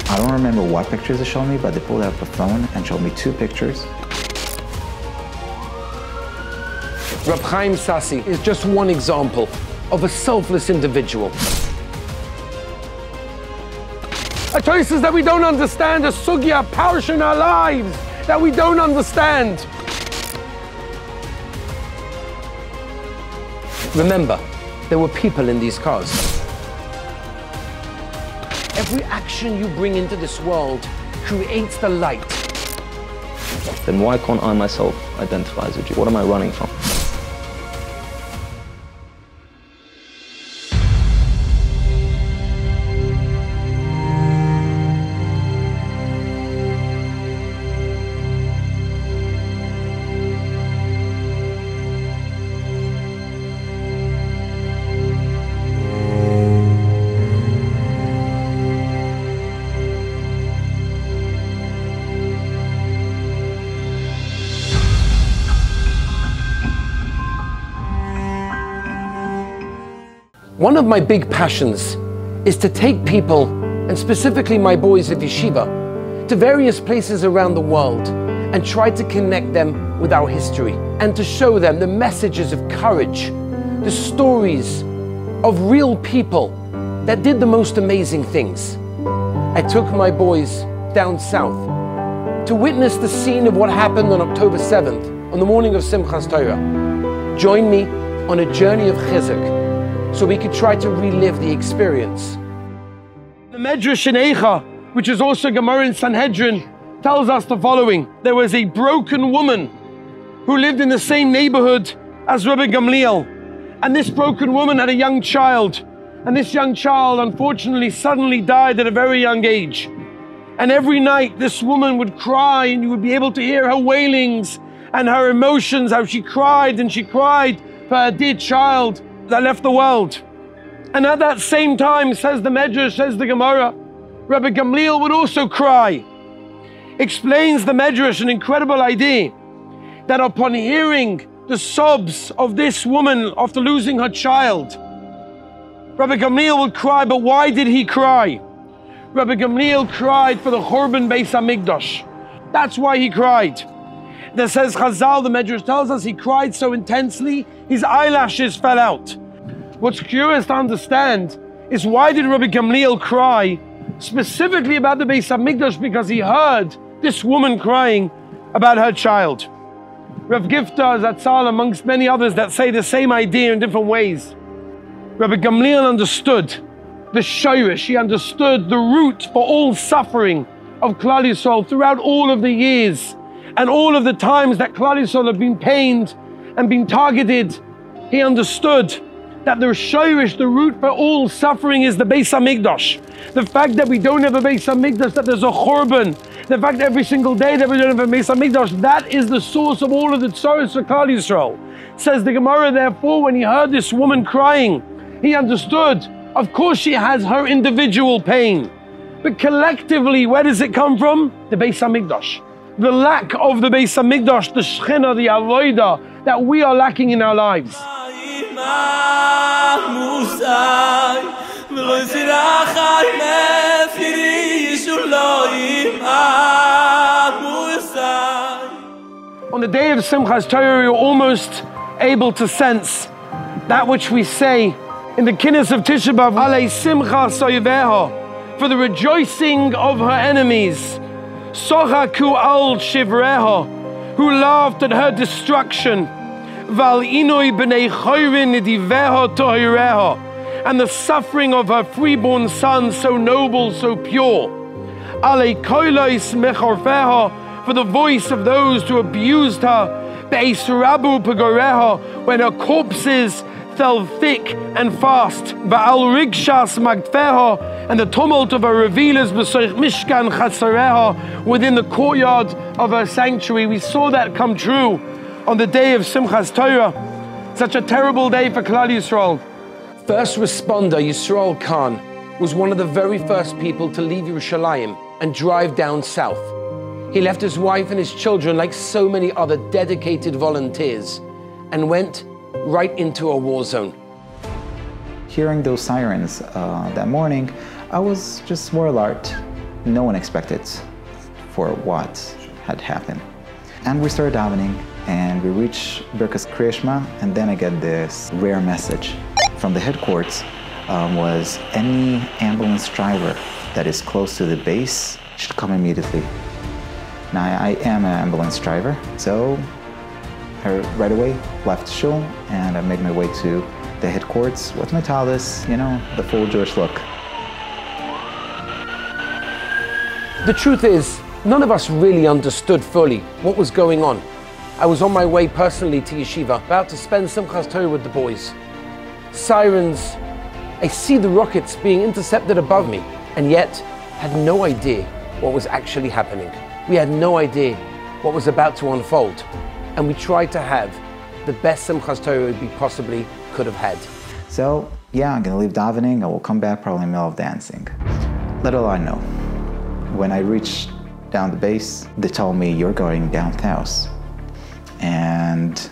I don't remember what pictures they showed me, but they pulled out the phone and showed me 2 pictures. Reb Chaim Sassi is just one example of a selfless individual. A choices that we don't understand, a sugya, parsha in our lives that we don't understand. Remember, there were people in these cars. Every action you bring into this world creates the light. Then why can't I myself identify as a Jew? What am I running from? One of my big passions is to take people, and specifically my boys of yeshiva, to various places around the world and try to connect them with our history and to show them the messages of courage, the stories of real people that did the most amazing things. I took my boys down south to witness the scene of what happened on October 7th, on the morning of Simchas Torah. Join me on a journey of chizzuk, so we could try to relive the experience. The Medrash in Eicha, which is also Gemara in Sanhedrin, tells us the following. There was a broken woman who lived in the same neighborhood as Rabbi Gamliel. And this broken woman had a young child. And this young child, unfortunately, suddenly died at a very young age. And every night, this woman would cry, and you would be able to hear her wailings and her emotions, how she cried and she cried for her dear child that left the world. And at that same time, says the Medrash, says the Gemara, Rabbi Gamliel would also cry. Explains the Medrash an incredible idea, that upon hearing the sobs of this woman after losing her child, Rabbi Gamliel would cry. But why did he cry? Rabbi Gamliel cried for the Churban Beis HaMikdash. That's why he cried. That says Chazal, the Medrash tells us, he cried so intensely, his eyelashes fell out. What's curious to understand is, why did Rabbi Gamliel cry specifically about the Beis HaMikdash? Because he heard this woman crying about her child. Rav Gifta Zatzal, amongst many others that say the same idea in different ways. Rabbi Gamliel understood the shoyrish, he understood the root for all suffering of Klal Yisrael throughout all of the years and all of the times that Klal Yisrael have been pained and been targeted. He understood that the shoyrish, the root for all suffering, is the Beis HaMikdash. The fact that we don't have a Beis HaMikdash, that there's a Churban, the fact that every single day that we don't have a Beis HaMikdash, that is the source of all of the tzoros for Klal Yisrael. Says the Gemara, therefore, when he heard this woman crying, he understood, of course she has her individual pain, but collectively, where does it come from? The Beis HaMikdash. The lack of the Beis HaMikdash, the Shechina, the Avodah, that we are lacking in our lives. On the day of Simchas Torah, you're almost able to sense that which we say in the Kinnis of Tisha B'Av, Alei Simcha Soyeveha, for the rejoicing of her enemies, Sochaku al Shivreha, who laughed at her destruction, Val Inoi B'nei Choyrin Nidiveha Tohireha, and the suffering of her freeborn son, so noble, so pure. Alei Koilois Mechorfeha, for the voice of those who abused her, Be'is Rabu Pegoreha, when her corpses fell thick and fast, Ba'al Rigshas Magtfeha, and the tumult of her revealers B'soich Mishkan Chatzareha, within the courtyard of her sanctuary. We saw that come true on the day of Simchas Torah, such a terrible day for Klal Yisrael. First responder Yisrael Khan was one of the very first people to leave Yerushalayim and drive down south. He left his wife and his children, like so many other dedicated volunteers, and went right into a war zone. Hearing those sirens that morning, I was just more alert. no one expected for what had happened. And we started davening, and we reached Birkas Kriya Shema, and then I get this rare message from the headquarters. Was any ambulance driver that is close to the base should come immediately. Now, I am an ambulance driver, so I right away left shul and I made my way to the headquarters with my talis, you know, the full Jewish look. The truth is, none of us really understood fully what was going on. I was on my way personally to yeshiva, about to spend Simchas Torah with the boys. Sirens, I see the rockets being intercepted above me, and yet had no idea what was actually happening. We had no idea what was about to unfold, and we tried to have the best Simchas Torah we possibly could have had. So, yeah, I'm gonna leave davening, I will come back probably in the middle of dancing. Little I know, when I reached down the base, they told me, you're going down south. And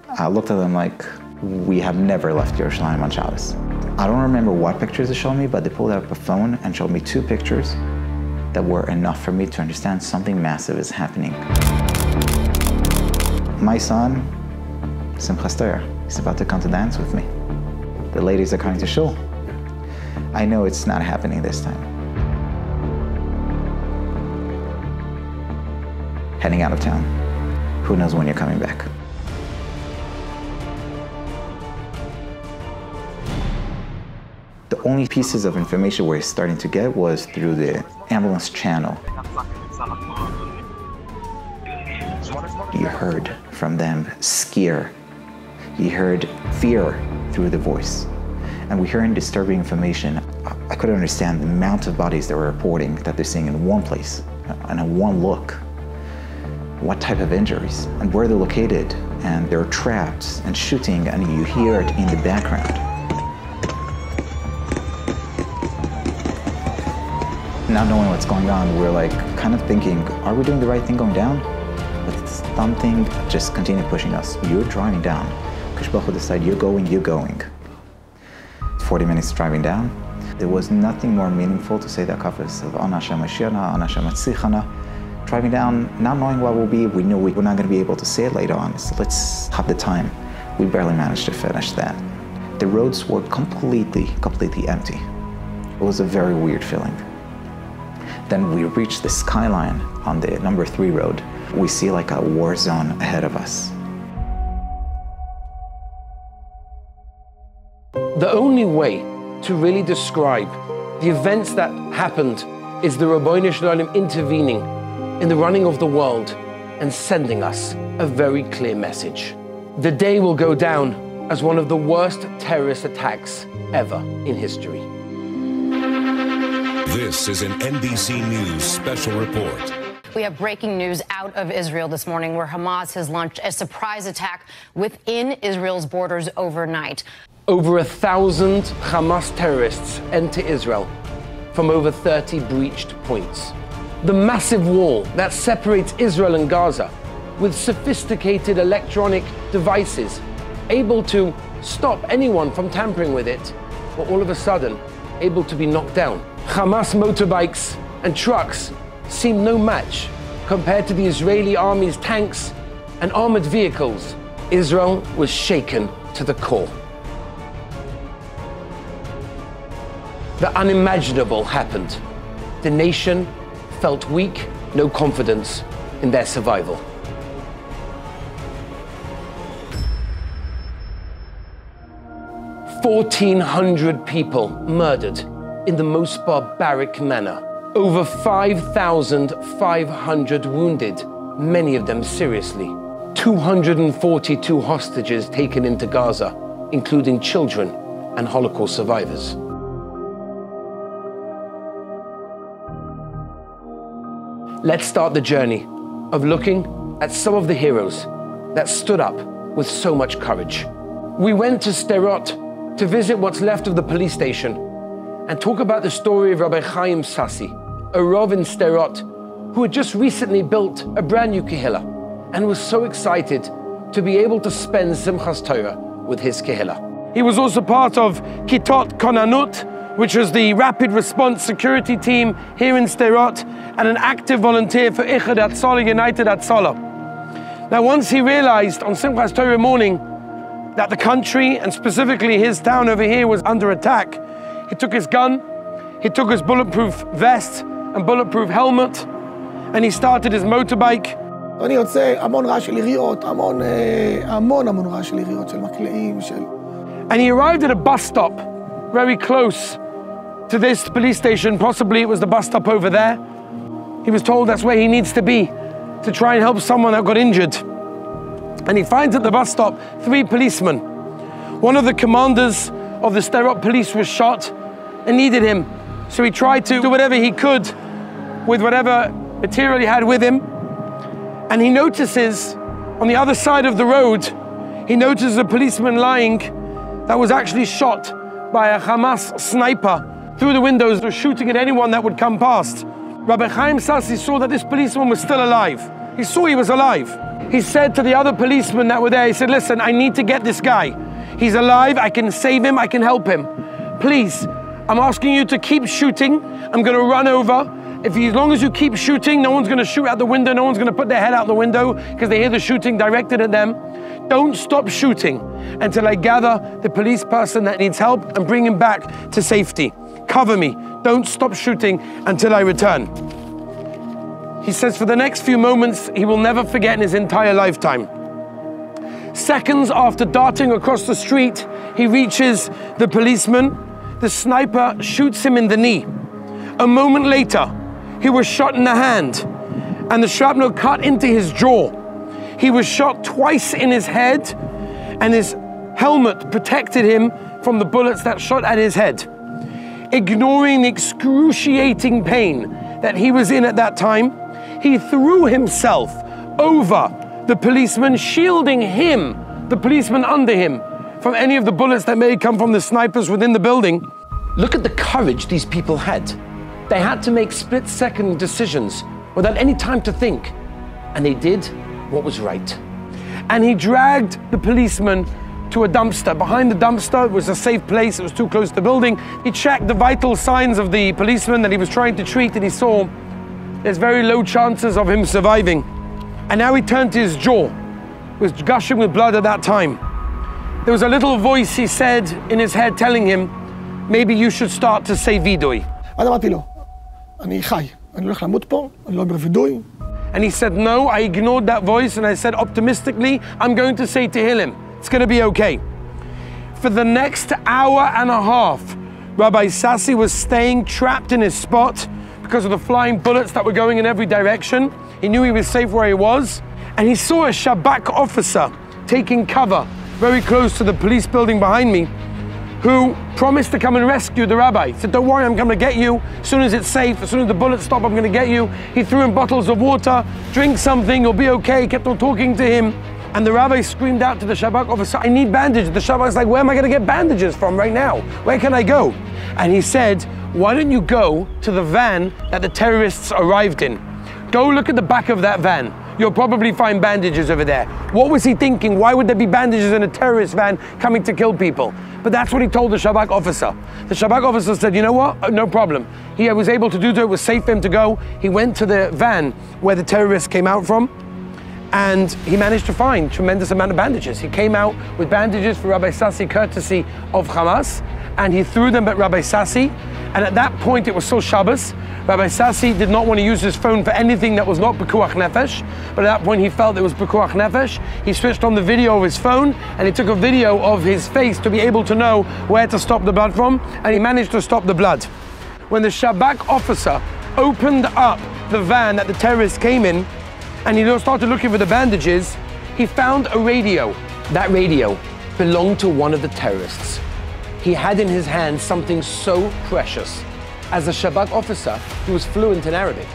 I looked at them like, we have never left Yerushalayim on Shabbos. I don't remember what pictures they showed me, but they pulled out a phone and showed me 2 pictures that were enough for me to understand something massive is happening. My son, Simchas Torah, is about to come to dance with me. The ladies are coming to shul. I know it's not happening this time. Heading out of town. Who knows when you're coming back? The only pieces of information we're starting to get was through the ambulance channel. You heard from them scare. You heard fear through the voice. And we heard disturbing information. I couldn't understand the amount of bodies they were reporting that they're seeing in one place and in one look. What type of injuries and where they're located, and they're trapped and shooting, and you hear it in the background. Not knowing what's going on, we're like kind of thinking, are we doing the right thing going down? But something just continued pushing us. You're driving down. Kadosh Baruch Hu decided you're going. 40 minutes driving down. There was nothing more meaningful to say the kafas of Ana Hashem Mashiachna, Ana Hashem Tzidkana. Driving down, not knowing what will be, we knew we were not going to be able to say it later on, so let's have the time. We barely managed to finish that. The roads were completely empty. It was a very weird feeling. Then we reached the skyline on the number 3 road. We see like a war zone ahead of us. The only way to really describe the events that happened is the Rabbeinu Shalom intervening in the running of the world and sending us a very clear message. The day will go down as one of the worst terrorist attacks ever in history. This is an NBC News special report. We have breaking news out of Israel this morning, where Hamas has launched a surprise attack within Israel's borders overnight. Over 1,000 Hamas terrorists enter Israel from over 30 breached points. The massive wall that separates Israel and Gaza, with sophisticated electronic devices able to stop anyone from tampering with it, were all of a sudden able to be knocked down. Hamas motorbikes and trucks seemed no match compared to the Israeli army's tanks and armored vehicles. Israel was shaken to the core. The unimaginable happened. The nation felt weak, no confidence in their survival. "1,400 people murdered in the most barbaric manner. Over 5,500 wounded, many of them seriously. 242 hostages taken into Gaza, including children and Holocaust survivors. Let's start the journey of looking at some of the heroes that stood up with so much courage. We went to Sderot to visit what's left of the police station and talk about the story of Rabbi Chaim Sassi, a Rav in Sderot who had just recently built a brand new kehillah and was so excited to be able to spend Simchas Torah with his kehillah. He was also part of Kitot Konanut, which was the rapid response security team here in Sderot, and an active volunteer for Ichad Hatzalah, United Hatzalah. Now, once he realized on Simchas Torah morning that the country, and specifically his town over here, was under attack, he took his gun, he took his bulletproof vest and bulletproof helmet, and he started his motorbike. אני יוצא המון רעש של יריות, המון רעש של יריות, של מקלעים, של... And he arrived at a bus stop very close to this police station. Possibly it was the bus stop over there. He was told that's where he needs to be to try and help someone that got injured. And he finds at the bus stop 3 policemen. One of the commanders of the Sderot police was shot and needed him. So he tried to do whatever he could with whatever material he had with him. And he notices on the other side of the road, he notices a policeman lying that was actually shot by a Hamas sniper through the windows, shooting at anyone that would come past. Rabbi Chaim Sassi saw that this policeman was still alive. He saw he was alive. He said to the other policemen that were there, he said, listen, I need to get this guy. He's alive, I can save him, I can help him. Please, I'm asking you to keep shooting. I'm gonna run over. As long as you keep shooting, no one's gonna shoot out the window, no one's gonna put their head out the window because they hear the shooting directed at them. Don't stop shooting until I gather the police person that needs help and bring him back to safety. Cover me. Don't stop shooting until I return. He says for the next few moments, he will never forget in his entire lifetime. Seconds after darting across the street, he reaches the policeman. The sniper shoots him in the knee. A moment later, he was shot in the hand and the shrapnel cut into his jaw. He was shot twice in his head and his helmet protected him from the bullets that shot at his head. Ignoring the excruciating pain that he was in at that time, he threw himself over the policeman, shielding him, the policeman under him, from any of the bullets that may come from the snipers within the building. Look at the courage these people had. They had to make split-second decisions without any time to think. And they did what was right. And he dragged the policeman to a dumpster. Behind the dumpster was a safe place. It was too close to the building. He checked the vital signs of the policeman that he was trying to treat, and he saw there's very low chances of him surviving. And now he turned to his jaw. It was gushing with blood at that time. There was a little voice, he said, in his head telling him, maybe you should start to say vidui. אז אמרתי לו, אני חי, אני הולך למות פה, אני לא אומר וידוי. And he said, no, I ignored that voice and I said, optimistically, I'm going to say Tehillim. It's going to be okay. For the next hour and a half, Rabbi Sassi was staying trapped in his spot because of the flying bullets that were going in every direction. He knew he was safe where he was. And he saw a Shabak officer taking cover very close to the police building behind me, who promised to come and rescue the rabbi. He said, don't worry, I'm coming to get you. As soon as it's safe, as soon as the bullets stop, I'm going to get you. He threw in bottles of water, drink something, you'll be okay. He kept on talking to him. And the rabbi screamed out to the Shabak officer, I need bandages. The Shabak's like, where am I going to get bandages from right now? Where can I go? And he said, why don't you go to the van that the terrorists arrived in? Go look at the back of that van. You'll probably find bandages over there. What was he thinking? Why would there be bandages in a terrorist van coming to kill people? But that's what he told the Shabak officer. The Shabak officer said, you know what? No problem. He was able to do so. It was safe for him to go. He went to the van where the terrorists came out from, and he managed to find a tremendous amount of bandages. He came out with bandages for Rabbi Sassi, courtesy of Hamas, and he threw them at Rabbi Sassi. And at that point, it was still Shabbos. Rabbi Sassi did not want to use his phone for anything that was not Pekuach Nefesh. But at that point, he felt it was Pekuach Nefesh. He switched on the video of his phone, and he took a video of his face to be able to know where to stop the blood from, and he managed to stop the blood. When the Shabak officer opened up the van that the terrorists came in, and he started looking for the bandages, he found a radio. That radio belonged to one of the terrorists. He had in his hand something so precious. As a Shabak officer who was fluent in Arabic,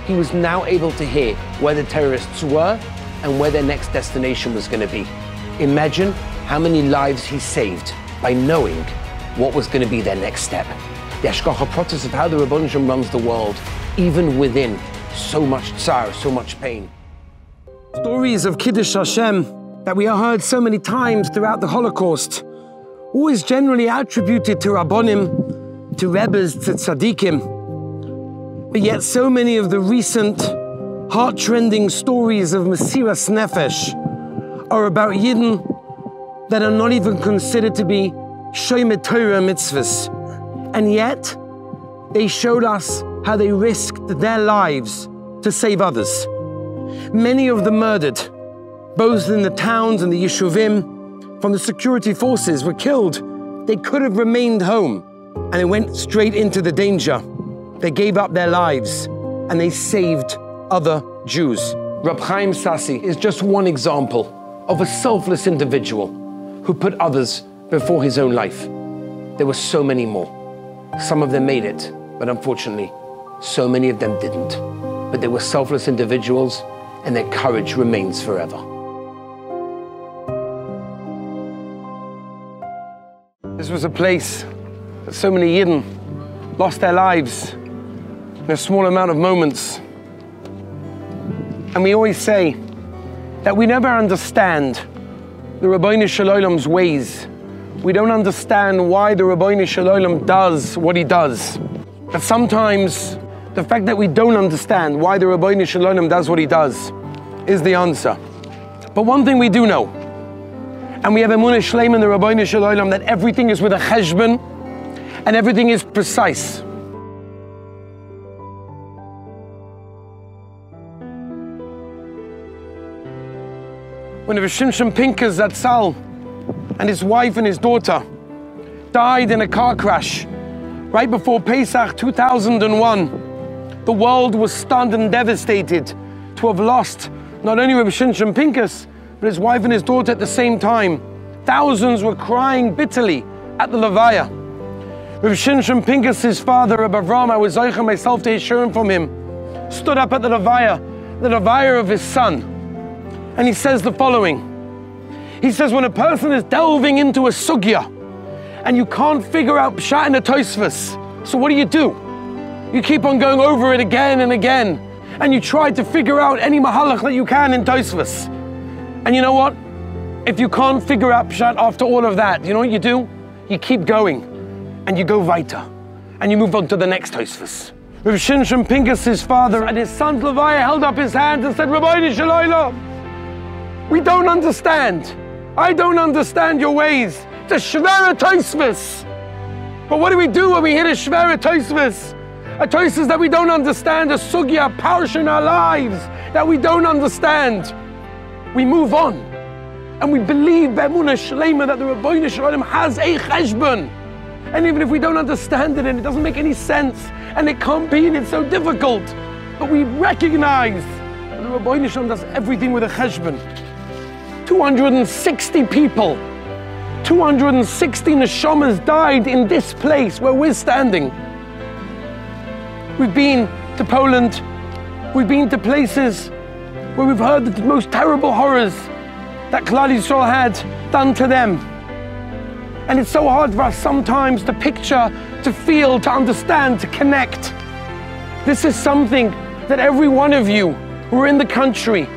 he was now able to hear where the terrorists were and where their next destination was going to be. Imagine how many lives he saved by knowing what was going to be their next step. The Hashgacha process of how the Rebbeinu Shem runs the world, even within so much tsar, so much pain. Stories of Kiddush Hashem that we have heard so many times throughout the Holocaust, always generally attributed to Rabbonim, to Rebbes, to tzaddikim, but yet so many of the recent heart-rending stories of Mesiras Nefesh are about Yidden that are not even considered to be Shomer Torah mitzvahs. And yet, they showed us how they risked their lives to save others. Many of them murdered, both in the towns and the Yeshuvim, from the security forces, were killed. They could have remained home, and they went straight into the danger. They gave up their lives, and they saved other Jews. Reb Chaim Sassi is just one example of a selfless individual who put others before his own life. There were so many more. Some of them made it, but unfortunately, so many of them didn't. But they were selfless individuals, and their courage remains forever. This was a place that so many Yidden lost their lives in a small amount of moments. And we always say that we never understand the Rabbeinu Shel Olam's ways. We don't understand why the Rabbeinu Shel Olam does what he does. But sometimes the fact that we don't understand why the Rabbeinu Shel Olam does what he does is the answer. But one thing we do know, and we have emunah shleim in the Rabbeinu Shel Olam, that everything is with a cheshbon and everything is precise. When Rav Shimshon Pincus Zatzal and his wife and his daughter died in a car crash right before Pesach 2001, the world was stunned and devastated to have lost not only Rav Shimshon Pincus, but his wife and his daughter at the same time. Thousands were crying bitterly at the Levaya. Rav Shimshon Pincus' father, Rabbi Avram, I was zeicha myself to hear from him, stood up at the Levaya of his son. And he says the following. He says, when a person is delving into a sugya and you can't figure out pshat in a tosfos, so what do? You keep on going over it again and again, and you try to figure out any mahalach that you can in tosfos. And you know what? If you can't figure out pshat after all of that, you know what you do? You keep going, and you go weiter, and you move on to the next tosfos. Rav Shimshon Pincus' father and his son Levaya held up his hands and said, Rabbeinu Shel Olam, we don't understand. I don't understand your ways. It's a shvera tosfos. But what do we do when we hit a shvera tosfos? A tosfos that we don't understand, a sugya, a parsha in our lives that we don't understand. We move on. And we believe be'emunah shleima that the Rabbeinu Shel Olam has a cheshbon. And even if we don't understand it and it doesn't make any sense and it can't be and it's so difficult, but we recognize that the Rabbeinu Shel Olam does everything with a cheshbon. 260 people, 260 neshamas died in this place where we're standing. We've been to Poland, we've been to places where we've heard the most terrible horrors that Klal Yisrael had done to them. And it's so hard for us sometimes to picture, to feel, to understand, to connect. This is something that every one of you who are in the country,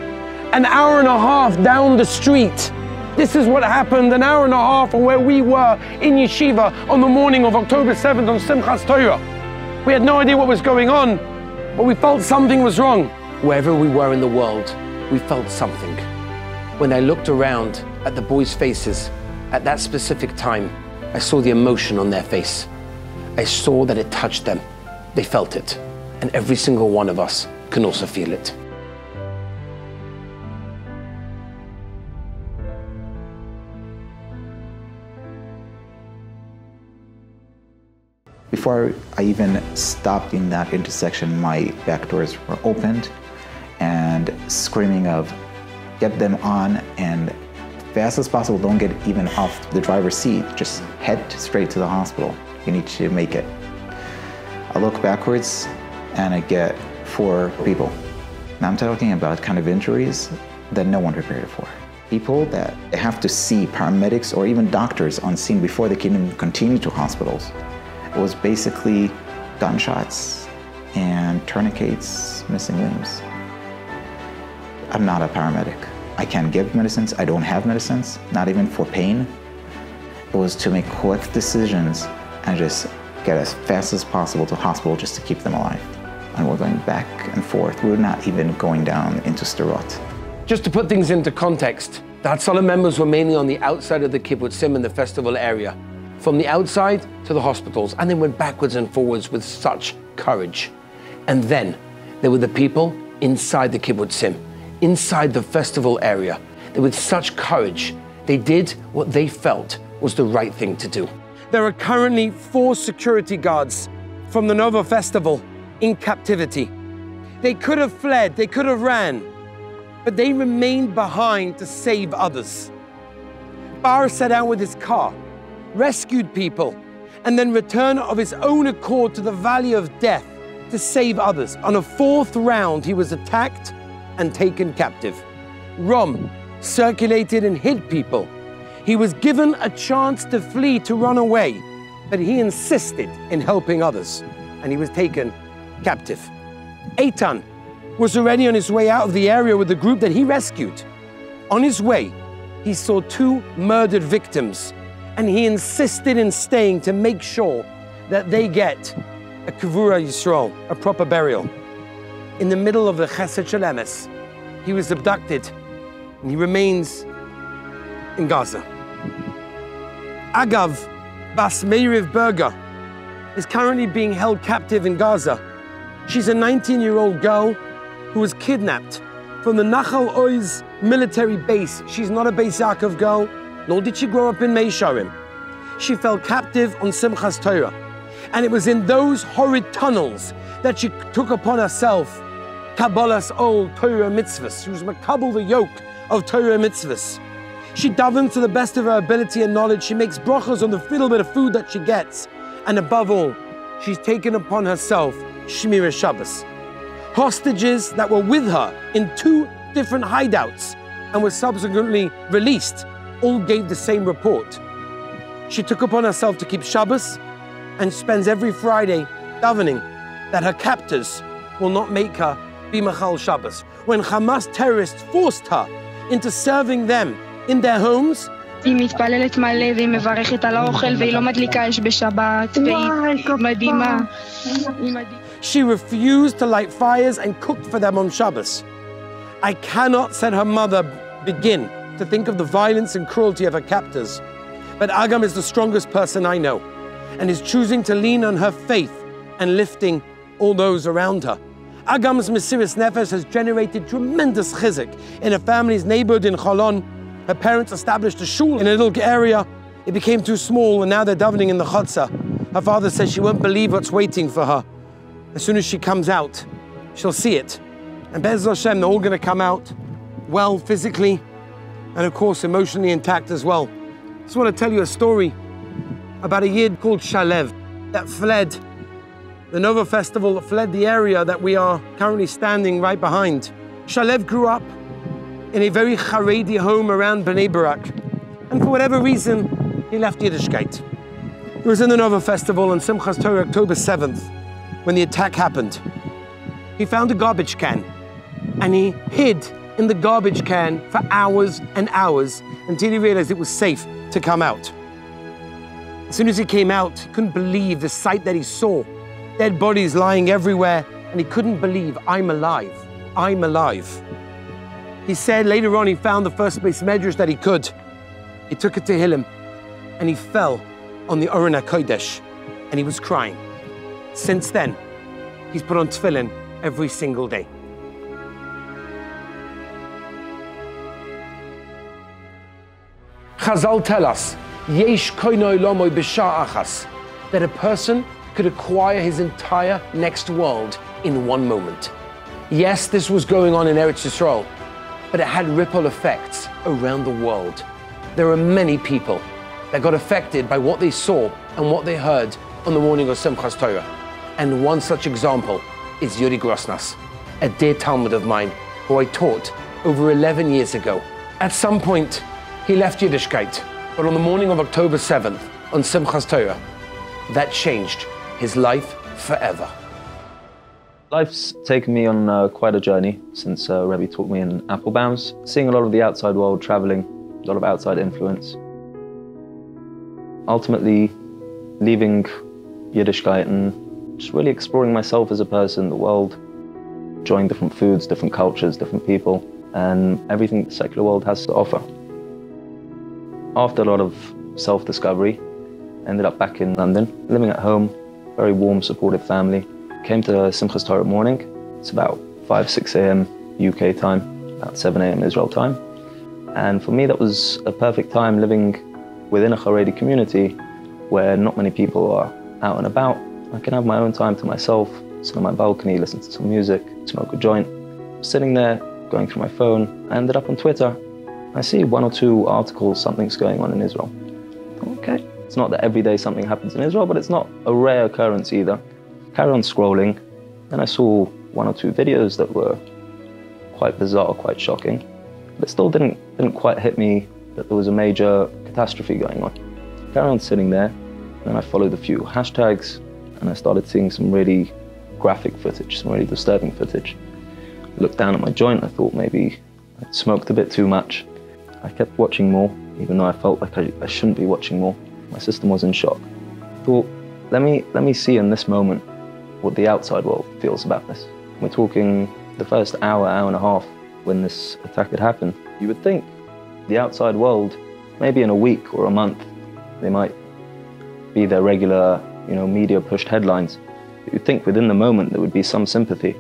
an hour and a half down the street, this is what happened an hour and a half from where we were in yeshiva on the morning of October 7th on Simchas Torah. We had no idea what was going on, but we felt something was wrong. Wherever we were in the world, we felt something. When I looked around at the boys' faces at that specific time, I saw the emotion on their face. I saw that it touched them. They felt it. And every single one of us can also feel it. Before I even stopped in that intersection, my back doors were opened and screaming of, get them on and fast as possible, don't get even off the driver's seat, just head straight to the hospital. You need to make it. I look backwards and I get 4 people. Now I'm talking about kind of injuries that no one prepared for. People that have to see paramedics or even doctors on scene before they can even continue to hospitals. It was basically gunshots and tourniquets, missing limbs. I'm not a paramedic. I can't give medicines. I don't have medicines, not even for pain. It was to make quick decisions and just get as fast as possible to hospital just to keep them alive. And we're going back and forth. We're not even going down into Sderot. Just to put things into context, the Hatzalah members were mainly on the outside of the kibbutzim in the festival area, from the outside to the hospitals, and they went backwards and forwards with such courage. And then there were the people inside the kibbutzim, inside the festival area. They with such courage, they did what they felt was the right thing to do. There are currently 4 security guards from the Nova Festival in captivity. They could have fled, they could have ran, but they remained behind to save others. Bar set out with his car, rescued people, and then returned of his own accord to the valley of death to save others. On a 4th round, he was attacked and taken captive. Rom circulated and hid people. He was given a chance to flee, to run away, but he insisted in helping others, and he was taken captive. Eitan was already on his way out of the area with the group that he rescued. On his way, he saw 2 murdered victims, and he insisted in staying to make sure that they get a Kavura Yisrael, a proper burial. In the middle of the Chesed Shel Emes, he was abducted, and he remains in Gaza. Agav Bas Meiriv Berger is currently being held captive in Gaza. She's a 19-year-old girl who was kidnapped from the Nachal Oz military base. She's not a Beis Yaakov girl, nor did she grow up in Meisharim. She fell captive on Simchas Torah. And it was in those horrid tunnels that she took upon herself Kabbalah's old Torah mitzvahs. She was makabel the yoke of Torah mitzvahs. She davens to the best of her ability and knowledge. She makes brachas on the little bit of food that she gets. And above all, she's taken upon herself Shmira Shabbos. Hostages that were with her in 2 different hideouts and were subsequently released all gave the same report. She took upon herself to keep Shabbos and spends every Friday davening that her captors will not make her be Machal Shabbos. When Hamas terrorists forced her into serving them in their homes, היא מתפללת מלא והיא מברכת על האוכל והיא לא מדליקה אש בשבת והיא מדהימה. she refused to light fires and cooked for them on Shabbos. I cannot, said her mother, begin to think of the violence and cruelty of her captors. But Agam is the strongest person I know and is choosing to lean on her faith and lifting all those around her. Agam's Mesiras Nefesh has generated tremendous chizzuk in her family's neighborhood in Cholon. Her parents established a shul in a little area. It became too small and now they're davening in the chutzah. Her father says she won't believe what's waiting for her. As soon as she comes out, she'll see it. And Be'ez Hashem, they're all going to come out well physically and of course emotionally intact as well. I just want to tell you a story about a Yid called Shalev that fled the Nova Festival, that fled the area that we are currently standing right behind. Shalev grew up in a very Haredi home around Bnei Barak, and for whatever reason, he left Yiddishkeit. He was in the Nova Festival on Simchas Torah, October 7th, when the attack happened. He found a garbage can, and he hid in the garbage can for hours and hours until he realized it was safe to come out. As soon as he came out, he couldn't believe the sight that he saw. Dead bodies lying everywhere, and he couldn't believe, I'm alive, I'm alive. He said later on he found the first base medrash that he could. He took it to Tehillim, and he fell on the Aron HaKodesh, and he was crying. Since then, he's put on tefillin every single day. Chazal tell us, Yesh koinoi lomoy b'sha achas, that a person could acquire his entire next world in one moment. Yes, this was going on in Eretz Yisrael, but it had ripple effects around the world. There are many people that got affected by what they saw and what they heard on the morning of Simchas Torah. And one such example is Yuri Grosnas, a dear Talmud of mine who I taught over 11 years ago. At some point, he left Yiddishkeit, but on the morning of October 7th, on Simchas Torah, that changed his life forever. Life's taken me on quite a journey since Rabbi taught me in Applebaum's, seeing a lot of the outside world, traveling, a lot of outside influence. Ultimately, leaving Yiddishkeit, and just really exploring myself as a person, the world, enjoying different foods, different cultures, different people, and everything the secular world has to offer. After a lot of self-discovery, I ended up back in London, living at home, very warm, supportive family. Came to Simchas Torah morning. It's about 5, 6 a.m. UK time, about 7 a.m. Israel time. And for me, that was a perfect time living within a Haredi community where not many people are out and about. I can have my own time to myself, sit on my balcony, listen to some music, smoke a joint. Sitting there, going through my phone, I ended up on Twitter. I see 1 or 2 articles, something's going on in Israel. Okay. It's not that every day something happens in Israel, but it's not a rare occurrence either. Carry on scrolling, and I saw 1 or 2 videos that were quite bizarre, quite shocking. But it still didn't quite hit me that there was a major catastrophe going on. Carry on sitting there, and I followed a few hashtags, and I started seeing some really graphic footage, some really disturbing footage. I looked down at my joint, I thought maybe I'd smoked a bit too much. I kept watching more, even though I felt like I shouldn't be watching more. My system was in shock. I thought, let me see in this moment what the outside world feels about this. We're talking the first hour and a half when this attack had happened. You would think the outside world, maybe in a week or a month, they might be their regular, media-pushed headlines. You'd think within the moment there would be some sympathy.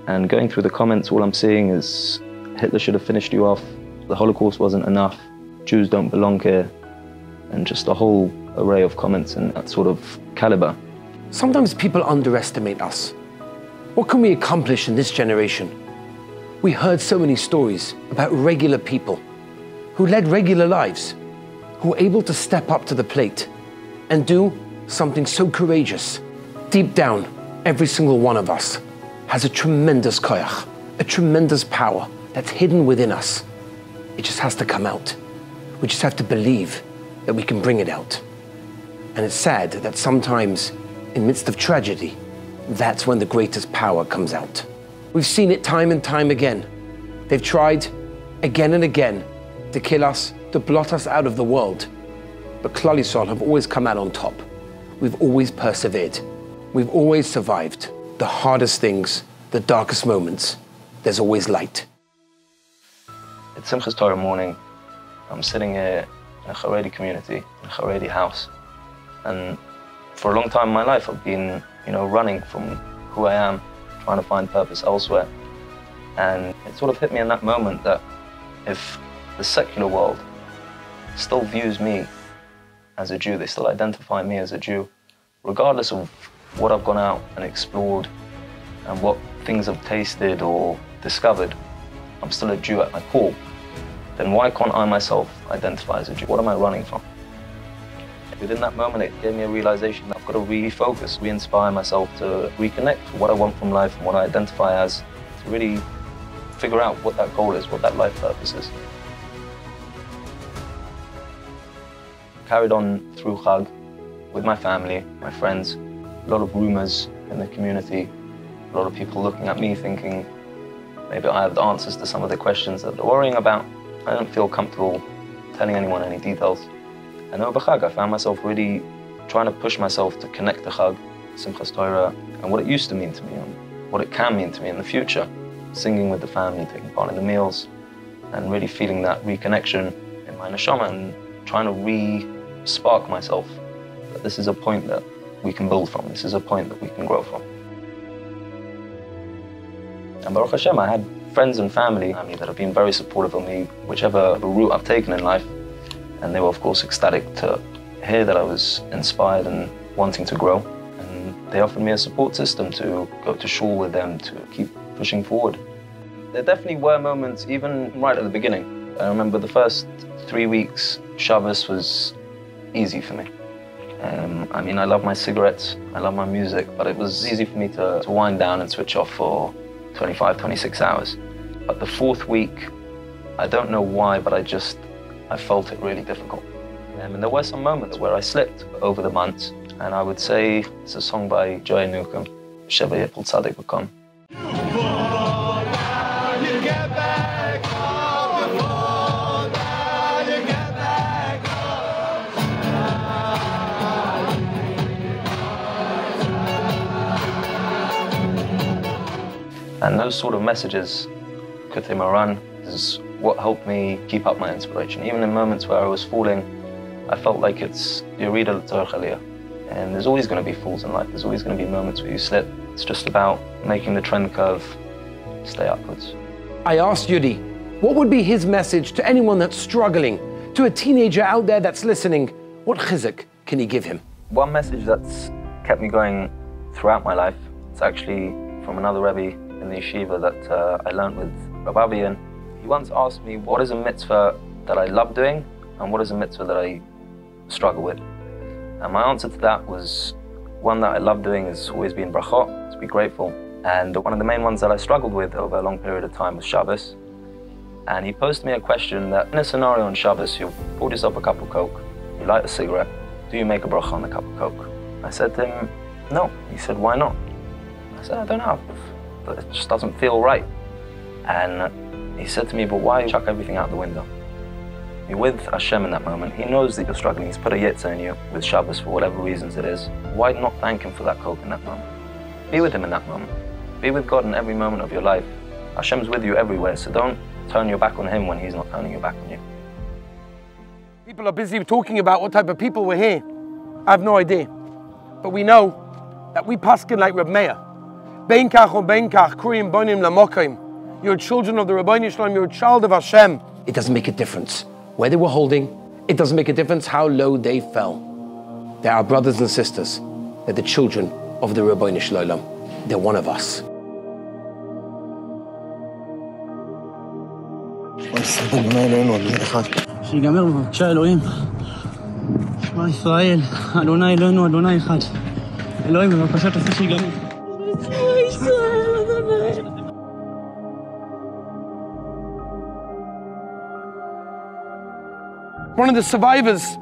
And going through the comments, all I'm seeing is Hitler should have finished you off, the Holocaust wasn't enough, Jews don't belong here, and just a whole array of comments in that sort of caliber. Sometimes people underestimate us. What can we accomplish in this generation? We heard so many stories about regular people who led regular lives, who were able to step up to the plate and do something so courageous. Deep down, every single one of us has a tremendous koyach, a tremendous power that's hidden within us. It just has to come out. We just have to believe that we can bring it out. And it's sad that sometimes, in the midst of tragedy, that's when the greatest power comes out. We've seen it time and time again. They've tried again and again to kill us, to blot us out of the world. But Klal Yisrael have always come out on top. We've always persevered. We've always survived the hardest things, the darkest moments. There's always light. It's Simchas Torah morning. I'm sitting here in a Haredi community, in a Haredi house. And for a long time in my life, I've been, running from who I am, trying to find purpose elsewhere. And it sort of hit me in that moment that if the secular world still views me as a Jew, they still identify me as a Jew, regardless of what I've gone out and explored and what things I've tasted or discovered, I'm still a Jew at my core. Then why can't I myself identify as a Jew? What am I running from? Within that moment, it gave me a realization that I've got to refocus, re-inspire myself to reconnect with what I want from life and what I identify as, to really figure out what that goal is, what that life purpose is. Carried on through Chag with my family, my friends, a lot of rumors in the community, a lot of people looking at me thinking maybe I have the answers to some of the questions that they're worrying about. I don't feel comfortable telling anyone any details. And over Chag, I found myself really trying to push myself to connect to Chag, Simchas Torah, and what it used to mean to me, and what it can mean to me in the future. Singing with the family, taking part in the meals, and really feeling that reconnection in my neshama, and trying to re-spark myself. That this is a point that we can build from, this is a point that we can grow from. And Baruch Hashem, I had friends and family that have been very supportive of me, whichever route I've taken in life. And they were, of course, ecstatic to hear that I was inspired and wanting to grow. And they offered me a support system to go to shul with them, to keep pushing forward. There definitely were moments, even right at the beginning. I remember the first 3 weeks, Shabbos was easy for me. I love my cigarettes, I love my music, but it was easy for me to wind down and switch off for 25, 26 hours. But the 4th week, I don't know why, but I felt it really difficult. And there were some moments where I slipped over the months, and I would say, it's a song by Joy Newcomb, Sheva Yipul Tzadik V'Kom. And those sort of messages, Kutei Moran, is what helped me keep up my inspiration. Even in moments where I was falling, I felt like it's Yerida l'Torach Aliyah. And there's always going to be falls in life. There's always going to be moments where you slip. It's just about making the trend curve stay upwards. I asked Yudi, what would be his message to anyone that's struggling, to a teenager out there that's listening? What chizzuk can he give him? One message that's kept me going throughout my life, it's actually from another Rebbe in the yeshiva that I learned with Rabbi Avi, and he once asked me, what is a mitzvah that I love doing and what is a mitzvah that I struggle with? And my answer to that was, one that I love doing is always being brachot, to be grateful. And one of the main ones that I struggled with over a long period of time was Shabbos. And he posed me a question that, in a scenario on Shabbos, you poured yourself a cup of Coke, you light a cigarette, do you make a bracha on the cup of Coke? I said to him, no. He said, why not? I said, I don't know, but it just doesn't feel right. And he said to me, but why chuck everything out the window? You're with Hashem in that moment. He knows that you're struggling. He's put a yitzah in you with Shabbos for whatever reasons it is. Why not thank him for that Coke in that moment? Be with him in that moment. Be with God in every moment of your life. Hashem's with you everywhere, so don't turn your back on him when he's not turning your back on you. People are busy talking about what type of people we're here. I have no idea. But we know that we paskin like Reb Meir. Bein kach or bein kach, kurim bonim lamokim. You're children of the Rabbeinu Shalom, you're a child of Hashem. It doesn't make a difference where they were holding. It doesn't make a difference how low they fell. They're our brothers and sisters. They're the children of the Rabbeinu Shalom. They're one of us. שיגמר בבקשה אלוהים. שמע ישראל, אדוני אלוהינו, אדוני אחד. אלוהים בבקשה תעשה שיגמר. One of the survivors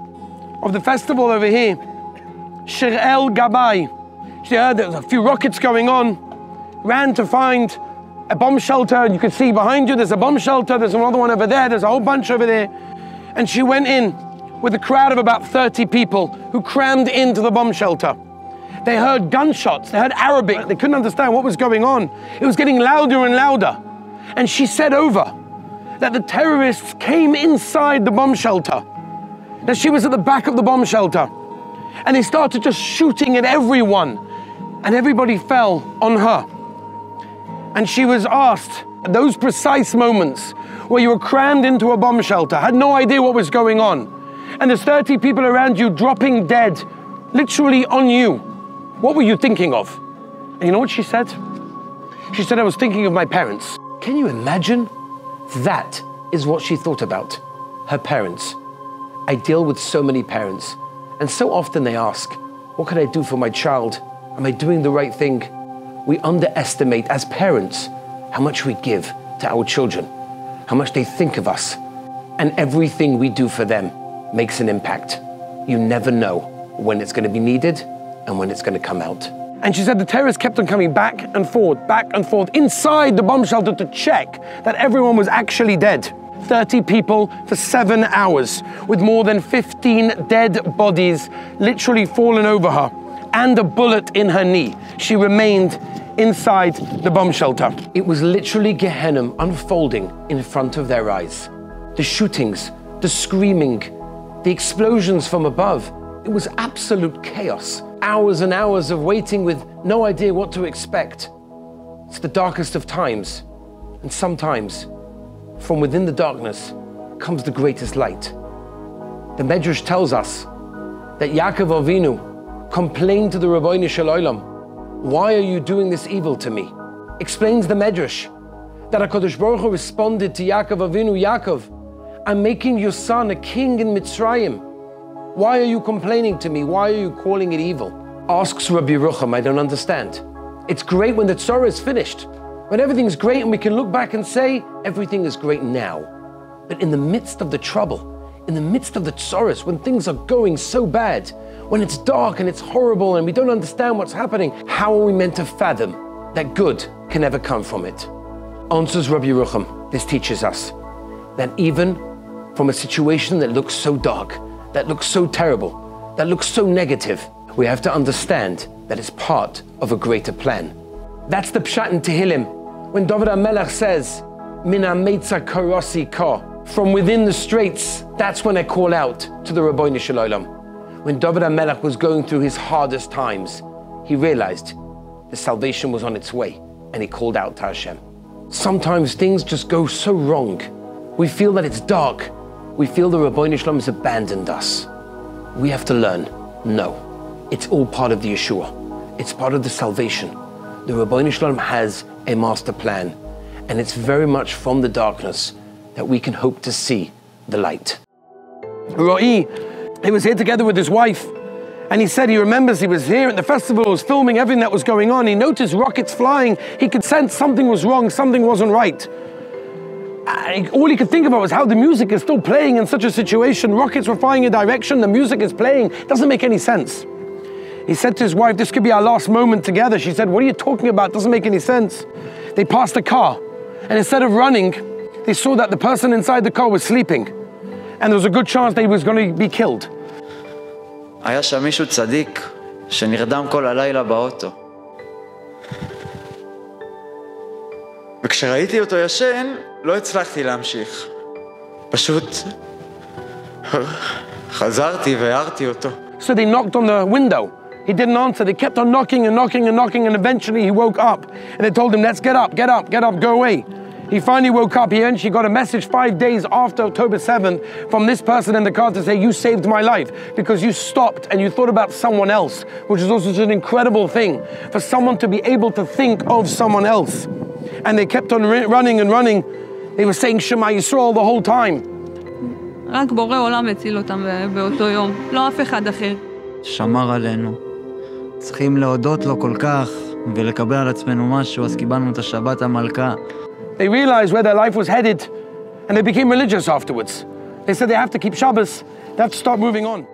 of the festival over here, Shirel Gabai, she heard there was a few rockets going on, ran to find a bomb shelter. You can see behind you, there's a bomb shelter, there's another one over there, there's a whole bunch over there. And she went in with a crowd of about 30 people who crammed into the bomb shelter. They heard gunshots, they heard Arabic, they couldn't understand what was going on. It was getting louder and louder. And she said over that the terrorists came inside the bomb shelter, that she was at the back of the bomb shelter, and they started just shooting at everyone, and everybody fell on her. And she was asked, at those precise moments where you were crammed into a bomb shelter, had no idea what was going on, and there's 30 people around you dropping dead, literally on you, what were you thinking of? And you know what she said? She said, I was thinking of my parents. Can you imagine? That is what she thought about, her parents. I deal with so many parents, and so often they ask, what can I do for my child? Am I doing the right thing? We underestimate, as parents, how much we give to our children, how much they think of us, and everything we do for them makes an impact. You never know when it's going to be needed and when it's going to come out. And she said the terrorists kept on coming back and forth inside the bomb shelter to check that everyone was actually dead. 30 people for 7 hours, with more than 15 dead bodies literally fallen over her, and a bullet in her knee. She remained inside the bomb shelter. It was literally Gehenna unfolding in front of their eyes. The shootings, the screaming, the explosions from above. It was absolute chaos. Hours and hours of waiting with no idea what to expect. It's the darkest of times. And sometimes, from within the darkness comes the greatest light. The Medrash tells us that Yaakov Avinu complained to the Rabbeinu Shalom, why are you doing this evil to me? Explains the Medrash that HaKadosh Baruch Hu responded to Yaakov Avinu, Yaakov, I'm making your son a king in Mitzrayim. Why are you complaining to me? Why are you calling it evil? Asks Rabbi Yerucham, I don't understand. It's great when the tzara is finished, when everything's great and we can look back and say, everything is great now. But in the midst of the trouble, in the midst of the tzaras, when things are going so bad, when it's dark and it's horrible and we don't understand what's happening, how are we meant to fathom that good can ever come from it? Answers Rabbi Yerucham, this teaches us that even from a situation that looks so dark, that looks so terrible, that looks so negative, we have to understand that it's part of a greater plan. That's the pshat in Tehillim, When David HaMelech says, Min ha'meitza karosi ka, from within the straits, that's when I call out to the Rabbeinu Shalom. When David HaMelech was going through his hardest times, he realized the salvation was on its way, and he called out to Hashem. Sometimes things just go so wrong. We feel that it's dark. We feel the Rabbeinu Shalom has abandoned us. We have to learn, no, it's all part of the Yeshua. It's part of the salvation. The Rabbeinu Shalom has a master plan, and it's very much from the darkness that we can hope to see the light. Ro'i, he was here together with his wife, and he said he remembers he was here at the festival, was filming everything that was going on. He noticed rockets flying. He could sense something was wrong, something wasn't right. All he could think about was how the music is still playing in such a situation. Rockets were flying in a direction, the music is playing. It doesn't make any sense. He said to his wife, this could be our last moment together. She said, what are you talking about? It doesn't make any sense. They passed a car, and instead of running, they saw that the person inside the car was sleeping, and there was a good chance that he was going to be killed. היה שם מישהו צדיק שנרדם כל הלילה באוטו. וכשראיתי אותו ישן, לא הצלחתי להמשיך. פשוט חזרתי והערתי אותו. So they knocked on the window. He didn't answer. They kept on knocking and knocking and knocking, and eventually he woke up. And they told him, let's get up, get up, get up, go away. He finally woke up. He actually got a message 5 days after October 7th from this person in the car to say, you saved my life because you stopped and you thought about someone else, which is also an incredible thing for someone to be able to think of someone else. And they kept on running and running. They were saying Shema Yisrael the whole time. רק בורא עולם הציל אותם באותו יום, לא אף אחד אחר. שמר עלינו. צריכים להודות לו כל כך ולקבל על עצמנו משהו, אז קיבלנו את השבת המלכה. They realized where their life was headed, and they became religious afterwards. They said they have to keep Shabbos, they have to start moving on.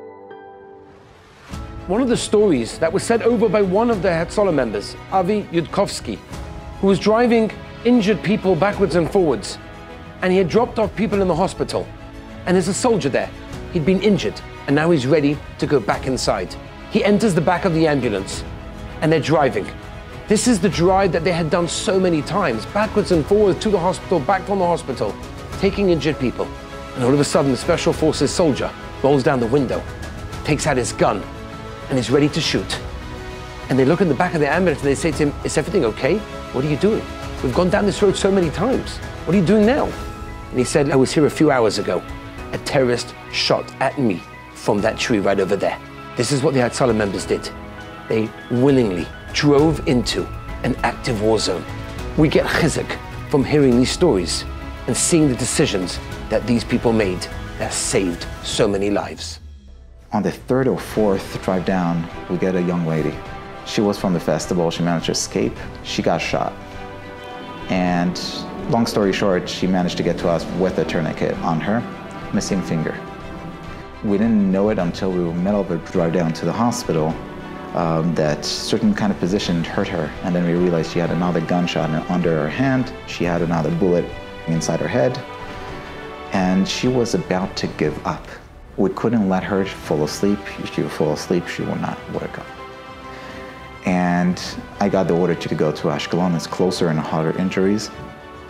One of the stories that was said over by one of the Hatzalah members, Avi Weisenfeld, who was driving injured people backwards and forwards, and he had dropped off people in the hospital. And there's a soldier there. He'd been injured, and now he's ready to go back inside. He enters the back of the ambulance, and they're driving. This is the drive that they had done so many times, backwards and forwards to the hospital, back from the hospital, taking injured people. And all of a sudden, the Special Forces soldier rolls down the window, takes out his gun, and is ready to shoot. And they look in the back of the ambulance and they say to him, is everything okay? What are you doing? We've gone down this road so many times. What are you doing now? And he said, I was here a few hours ago. A terrorist shot at me from that tree right over there. This is what the Hatzalah members did. They willingly drove into an active war zone. We get chizzuk from hearing these stories and seeing the decisions that these people made that saved so many lives. On the third or fourth drive down, we get a young lady. She was from the festival. She managed to escape. She got shot. And long story short, she managed to get to us with a tourniquet on her, missing finger. We didn't know it until we were in the middle of a drive down to the hospital that certain kind of position hurt her. And then we realized she had another gunshot under her hand. She had another bullet inside her head. And she was about to give up. We couldn't let her fall asleep. If she would fall asleep, she would not wake up. And I got the order to go to Ashkelon. It's closer and harder injuries.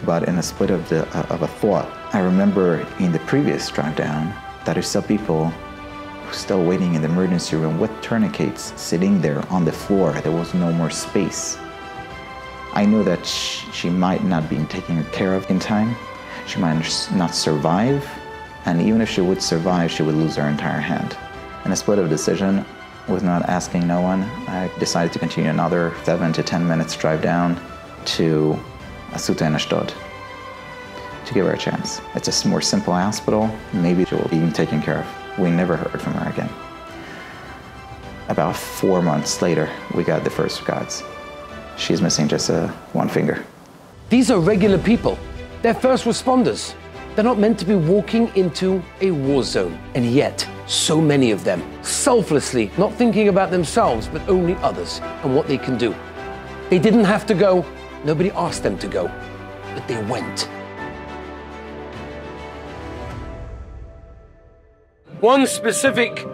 But in a split of a thought, I remember in the previous drive down that I saw people still waiting in the emergency room with tourniquets sitting there on the floor. There was no more space. I knew that she might not be taken care of in time. She might not survive. And even if she would survive, she would lose her entire hand. In a split of decision, with not asking no one, I decided to continue another 7 to 10 minutes drive down to Asuta in Ashdod to give her a chance. It's a more simple hospital. Maybe she will be taken care of. We never heard from her again. About 4 months later, we got the first regards. She's missing just one finger. These are regular people. They're first responders. They're not meant to be walking into a war zone. And yet, so many of them, selflessly, not thinking about themselves, but only others and what they can do. They didn't have to go. Nobody asked them to go, but they went. One specific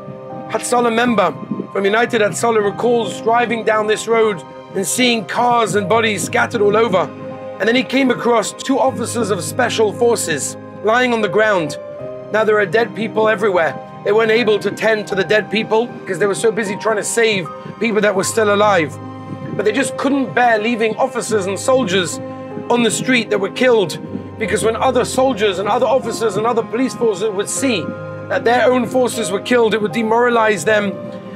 Hatzalah member from United Hatzalah recalls driving down this road and seeing cars and bodies scattered all over. And then he came across 2 officers of special forces lying on the ground. Now there are dead people everywhere. They weren't able to tend to the dead people because they were so busy trying to save people that were still alive. But they just couldn't bear leaving officers and soldiers on the street that were killed, because when other soldiers and other officers and other police forces would see that their own forces were killed, it would demoralize them,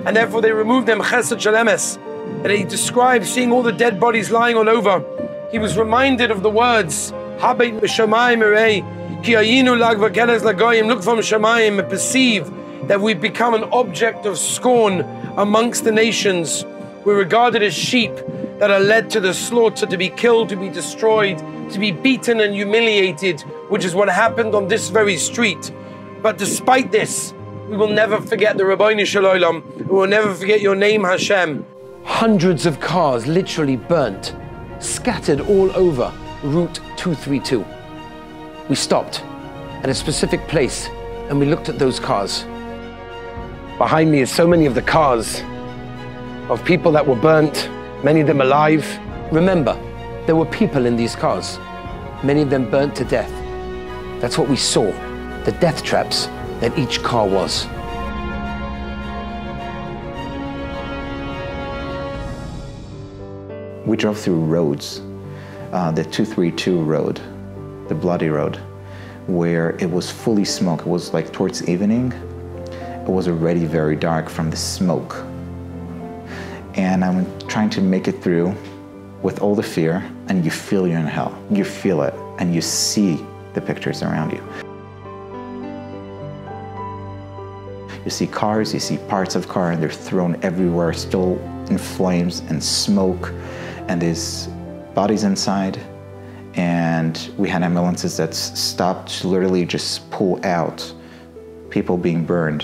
and therefore they removed them chesed shel emes. And he described seeing all the dead bodies lying all over. He was reminded of the words, Habeit b'shamayim erei, ki ayinu lag v'keles lagoyim, look from Shamayim and perceive that we've become an object of scorn amongst the nations. We're regarded as sheep that are led to the slaughter, to be killed, to be destroyed, to be beaten and humiliated, which is what happened on this very street. But despite this, we will never forget the Rabbeinu Shel Olam. We will never forget your name, Hashem. Hundreds of cars literally burnt, scattered all over Route 232. We stopped at a specific place and we looked at those cars. Behind me is so many of the cars of people that were burnt, many of them alive. Remember, there were people in these cars, many of them burnt to death. That's what we saw, the death traps that each car was. We drove through roads, the 232 road, the bloody road, where it was fully smoke. It was like towards evening. It was already very dark from the smoke. And I'm trying to make it through with all the fear, and you feel you're in hell. You feel it, and you see the pictures around you. You see cars, you see parts of cars, and they're thrown everywhere, still in flames and smoke, and there's bodies inside. And we had ambulances that stopped to literally just pull out people being burned,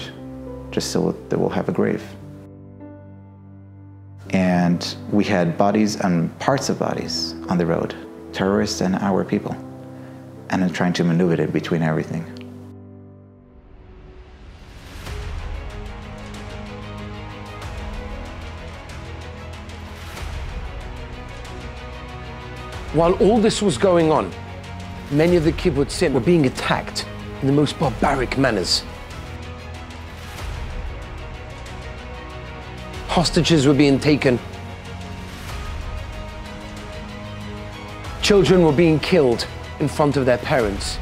just so they will have a grave. And we had bodies and parts of bodies on the road, terrorists and our people, and then trying to maneuver it between everything. While all this was going on, many of the kibbutzim were being attacked in the most barbaric manners. Hostages were being taken. Children were being killed in front of their parents,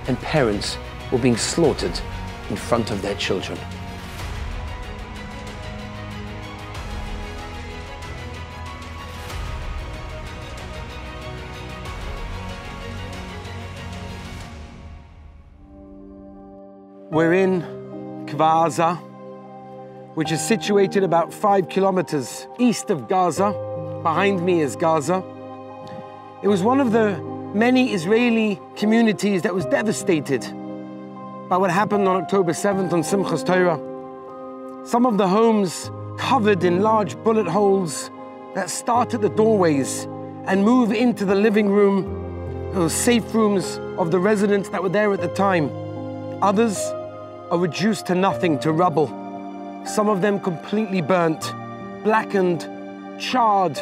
and parents were being slaughtered in front of their children. We're in Gaza, which is situated about 5 kilometers east of Gaza. Behind me is Gaza. It was one of the many Israeli communities that was devastated by what happened on October 7th on Simchas Torah. Some of the homes covered in large bullet holes that start at the doorways and move into the living room, those safe rooms of the residents that were there at the time. Others are reduced to nothing, to rubble. Some of them completely burnt, blackened, charred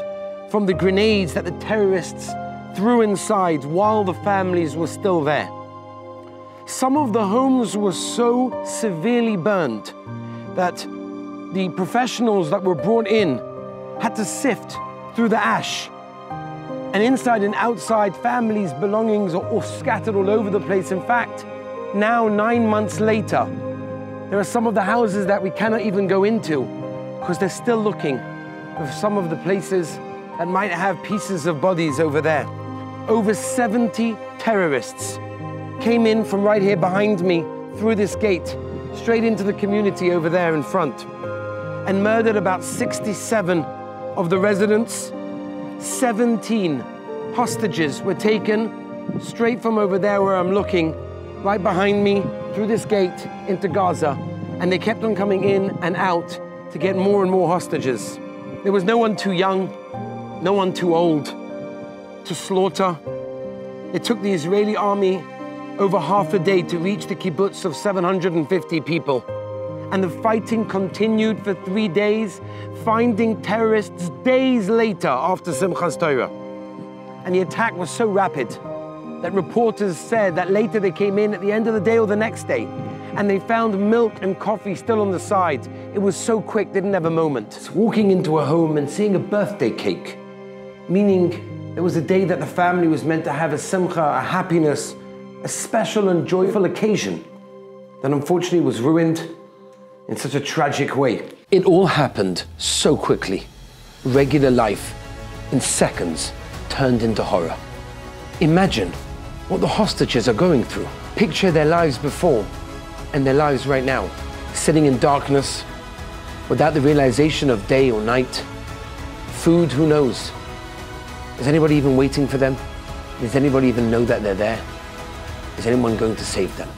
from the grenades that the terrorists threw inside while the families were still there. Some of the homes were so severely burned that the professionals that were brought in had to sift through the ash. And inside and outside, families' belongings are all scattered all over the place. In fact, now, 9 months later, there are some of the houses that we cannot even go into because they're still looking for some of the places that might have pieces of bodies over there. Over 70 terrorists came in from right here behind me through this gate, straight into the community over there in front, and murdered about 67 of the residents. 17 hostages were taken straight from over there where I'm looking, right behind me, through this gate into Gaza, and they kept on coming in and out to get more and more hostages. There was no one too young, no one too old to slaughter. It took the Israeli army over half a day to reach the kibbutz of 750 people. And the fighting continued for 3 days, finding terrorists days later after Simchas Torah. And the attack was so rapid that reporters said that later they came in at the end of the day or the next day, and they found milk and coffee still on the side. It was so quick, they didn't have a moment. Walking into a home and seeing a birthday cake, meaning it was a day that the family was meant to have a simcha, a happiness, a special and joyful occasion, that unfortunately was ruined in such a tragic way. It all happened so quickly. Regular life, in seconds, turned into horror. Imagine what the hostages are going through. Picture their lives before and their lives right now, sitting in darkness, without the realization of day or night. Food, who knows? Is anybody even waiting for them? Does anybody even know that they're there? Is anyone going to save them?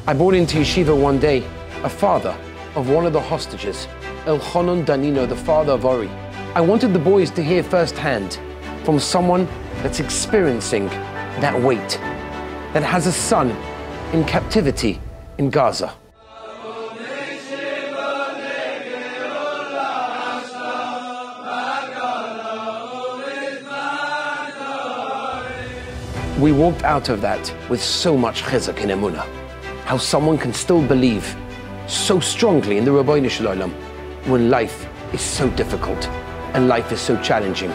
I brought into yeshiva one day a father of one of the hostages, Elchanan Danino, the father of Ori. I wanted the boys to hear firsthand from someone that's experiencing that weight, that has a son in captivity in Gaza. We walked out of that with so much chizzuk in emunah. How someone can still believe so strongly in the Rabbi Shalom when life is so difficult and life is so challenging.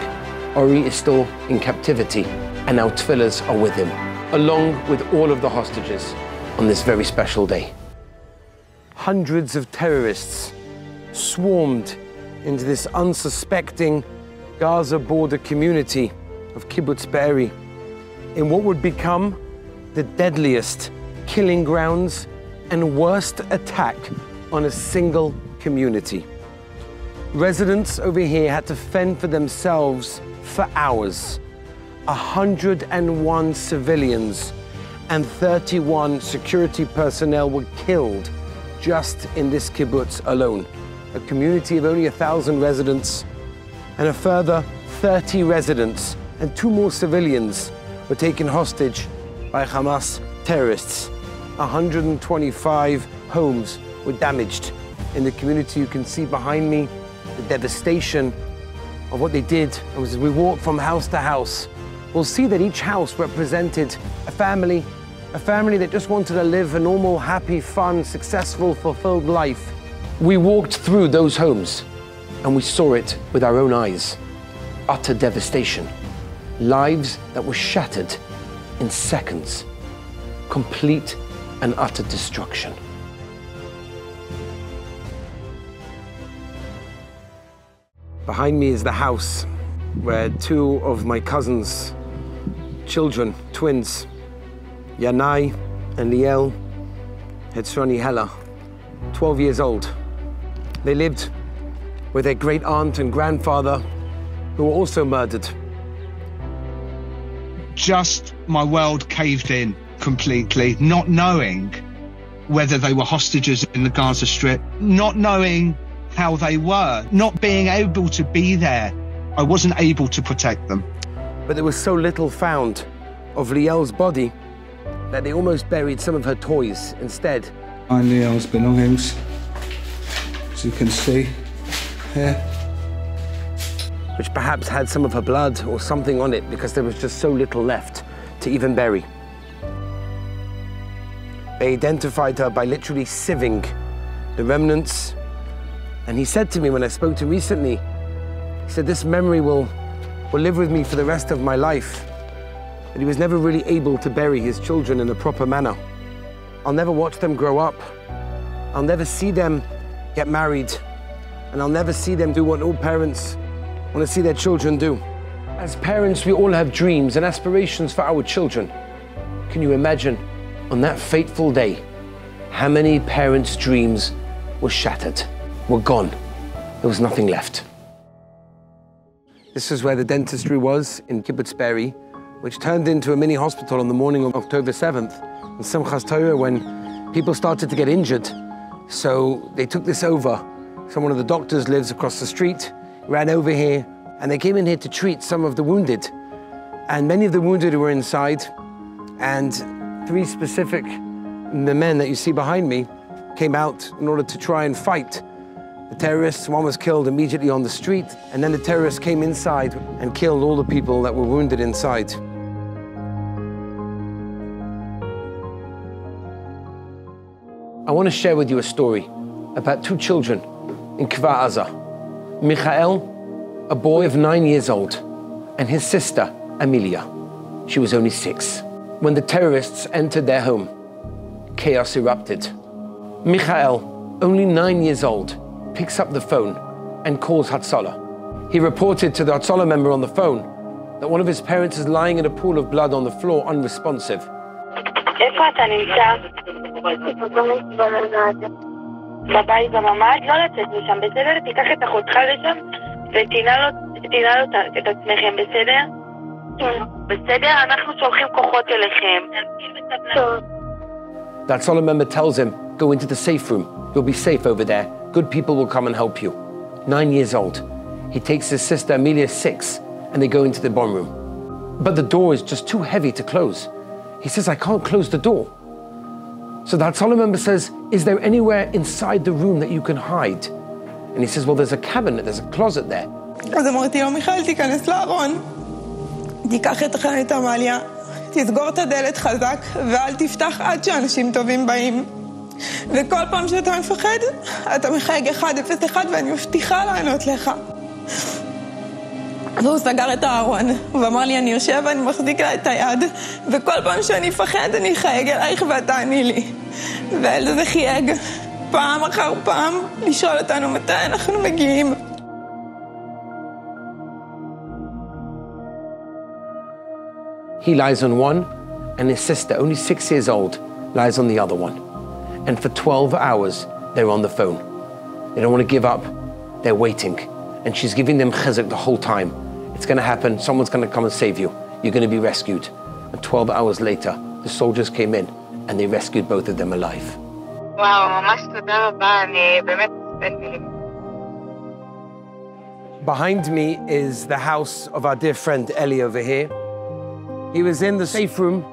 Ori is still in captivity and our tefillahs are with him, along with all of the hostages on this very special day. Hundreds of terrorists swarmed into this unsuspecting Gaza border community of Kibbutz Be'eri in what would become the deadliest killing grounds and worst attack on a single community. Residents over here had to fend for themselves for hours. 101 civilians and 31 security personnel were killed just in this kibbutz alone. A community of only 1,000 residents, and a further 30 residents and 2 more civilians were taken hostage by Hamas terrorists. 125 homes were damaged. In the community you can see behind me the devastation of what they did. As we walk from house to house, we'll see that each house represented a family that just wanted to live a normal, happy, fun, successful, fulfilled life. We walked through those homes and we saw it with our own eyes. Utter devastation. Lives that were shattered in seconds. Complete and utter destruction. Behind me is the house where 2 of my cousins' children, twins, Yanai and Liel, Hetzrani Hella, 12 years old. They lived with their great aunt and grandfather, who were also murdered. Just my world caved in completely, not knowing whether they were hostages in the Gaza Strip, not knowing how they were, not being able to be there. I wasn't able to protect them. But there was so little found of Liel's body that they almost buried some of her toys instead. And Liel's belongings, as you can see here. Which perhaps had some of her blood or something on it, because there was just so little left to even bury. They identified her by literally sieving the remnants. And he said to me when I spoke to him recently, he said, this memory will live with me for the rest of my life. That he was never really able to bury his children in a proper manner. I'll never watch them grow up. I'll never see them get married. And I'll never see them do what all parents want to see their children do. As parents, we all have dreams and aspirations for our children. Can you imagine, on that fateful day, how many parents' dreams were shattered, were gone? There was nothing left. This is where the dentistry was in Kibbutz Be'eri, which turned into a mini hospital on the morning of October 7th, in Simchas Torah, when people started to get injured. So they took this over. So one of the doctors lives across the street, ran over here, and they came in here to treat some of the wounded. And many of the wounded were inside, and 3 specific men that you see behind me came out in order to try and fight the terrorists. One was killed immediately on the street, and then the terrorists came inside and killed all the people that were wounded inside. I want to share with you a story about 2 children in Kfar Aza. Michael, a boy of 9 years old, and his sister, Amelia. She was only 6. When the terrorists entered their home, chaos erupted. Michael, only 9 years old, picks up the phone and calls Hatzalah. He reported to the Hatzalah member on the phone that one of his parents is lying in a pool of blood on the floor, unresponsive. איפה אתה נמצא? בבית בממ"ד, לא לצאת משם, בסדר? תיקח את אחותך לשם ותנעל את עצמכם, בסדר? בסדר? אנחנו שולחים כוחות אליכם. That Hatzalah member tells him, go into the safe room. You'll be safe over there. Good people will come and help you. 9 years old. He takes his sister, Amelia, 6, and they go into the bomb room. But the door is just too heavy to close. He says, I can't close the door. So the Hatzalah member says, is there anywhere inside the room that you can hide? And he says, well, there's a cabinet, there's a closet there. אז אמרתי לו, מיכאל, תיכנס לארון, תיקח את עמליה, תסגור את הדלת חזק, ואל תפתח עד שאנשים טובים באים. וכל פעם שאתה מפחד, אתה מחייג 101 ואני מבטיחה לענות לך. והוא סגר את הארון, הוא אמר לי, אני יושב ואני מחזיק לה את היד, וכל פעם שאני אפחד אני אחייג אלייך ואתה עני לי. והילד הזה חייג פעם אחר פעם לשאול אותנו מתי אנחנו מגיעים. He lies on one, and his sister, only 6 years old, lies on the other one. And for 12 hours, they're on the phone. They don't want to give up. They're waiting. And she's giving them chizzuk the whole time. It's going to happen. Someone's going to come and save you. You're going to be rescued. And 12 hours later, the soldiers came in, and they rescued both of them alive. וואו, ממש תודה רבה. אני באמת... Behind me is the house of our dear friend Eli over here. He was in the safe room.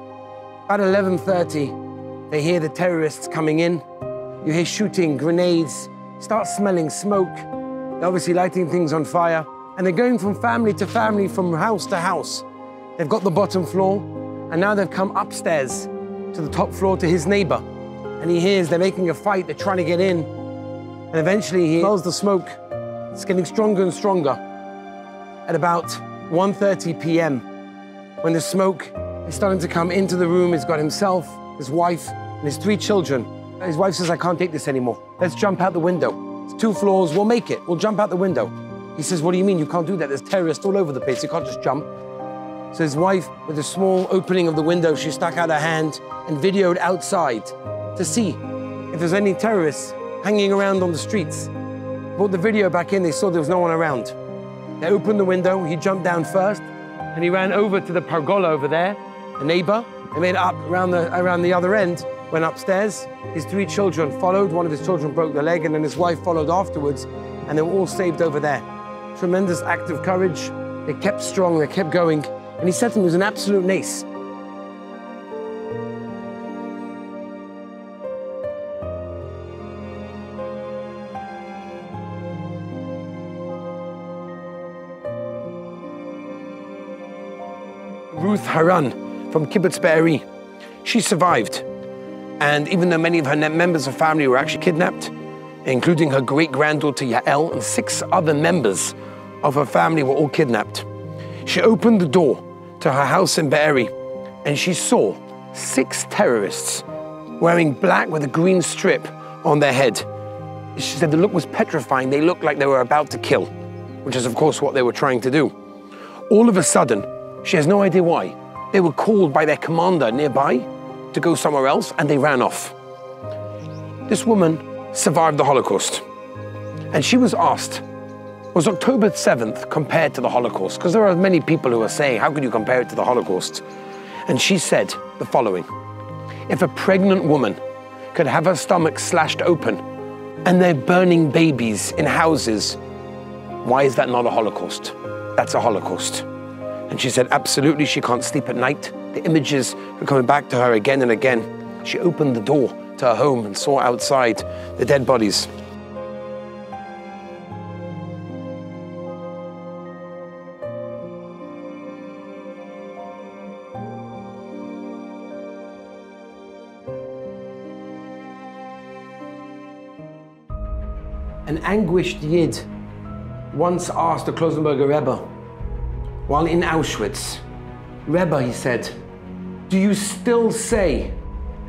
At 11:30, they hear the terrorists coming in. You hear shooting, grenades, start smelling smoke. They're obviously lighting things on fire. And they're going from family to family, from house to house. They've got the bottom floor, and now they've come upstairs to the top floor to his neighbor. And he hears they're making a fight, they're trying to get in. And eventually he smells the smoke. It's getting stronger and stronger. At about 1:30 p.m., when the smoke is starting to come into the room, he's got himself, his wife, and his 3 children. His wife says, I can't take this anymore. Let's jump out the window. It's 2 floors, we'll make it. We'll jump out the window. He says, what do you mean? You can't do that. There's terrorists all over the place. You can't just jump. So his wife, with a small opening of the window, she stuck out her hand and videoed outside to see if there's any terrorists hanging around on the streets. Brought the video back in, they saw there was no one around. They opened the window, he jumped down first, and he ran over to the pergola over there, the neighbor, and made it up around the other end, went upstairs. His 3 children followed. One of his children broke the leg, and then his wife followed afterwards, and they were all saved over there. Tremendous act of courage. They kept strong, they kept going, and he said to them, it was an absolute nace. Ruth Haran from Kibbutz Be'eri, she survived. And even though many of her members of family were actually kidnapped, including her great-granddaughter Yael and 6 other members of her family were all kidnapped, she opened the door to her house in Be'eri and she saw 6 terrorists wearing black with a green strip on their head. She said the look was petrifying. They looked like they were about to kill, which is of course what they were trying to do. All of a sudden, she has no idea why, they were called by their commander nearby to go somewhere else, and they ran off. This woman survived the Holocaust, and she was asked, was October 7th compared to the Holocaust? Because there are many people who are saying, how could you compare it to the Holocaust? And she said the following: if a pregnant woman could have her stomach slashed open and they're burning babies in houses, why is that not a Holocaust? That's a Holocaust. And she said, absolutely, she can't sleep at night. The images were coming back to her again and again. She opened the door to her home and saw outside the dead bodies. An anguished Yid once asked the Klosenberger Rebbe, while in Auschwitz, Rebbe, he said, do you still say,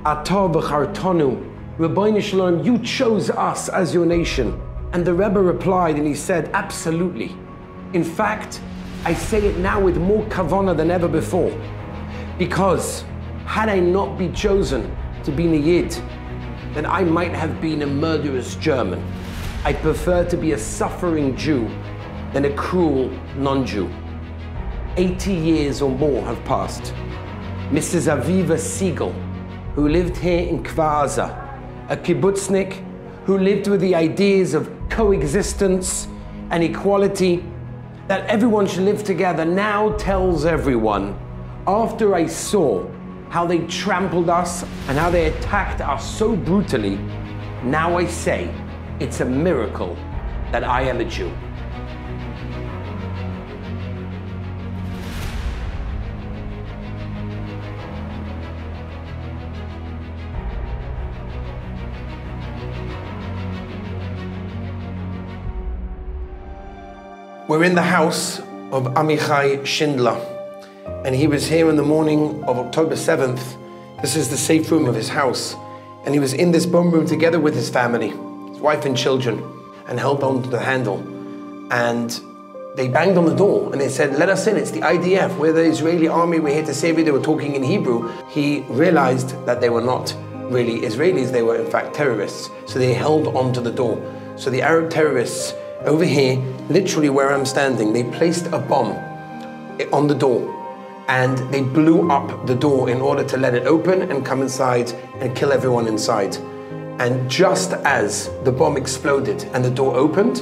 Atah b'chartanu, Rabbeinu Shalom, you chose us as your nation? And the Rebbe replied and he said, absolutely. In fact, I say it now with more kavanah than ever before. Because had I not been chosen to be a Yid, then I might have been a murderous German. I prefer to be a suffering Jew than a cruel non-Jew. 80 years or more have passed. Mrs. Aviva Siegel, who lived here in Kfar Aza, a kibbutznik who lived with the ideas of coexistence and equality, that everyone should live together, now tells everyone, after I saw how they trampled us and how they attacked us so brutally, now I say, it's a miracle that I am a Jew. We're in the house of Amichai Schindler, and he was here in the morning of October 7th. This is the safe room of his house, and he was in this bomb room together with his family, his wife and children, and held on to the handle. And they banged on the door and they said, let us in, it's the IDF, we're the Israeli army, we're here to save you. They were talking in Hebrew. He realized that they were not really Israelis, they were in fact terrorists. So they held on to the door. So the Arab terrorists over here, literally where I'm standing, they placed a bomb on the door and they blew up the door in order to let it open and come inside and kill everyone inside. And just as the bomb exploded and the door opened,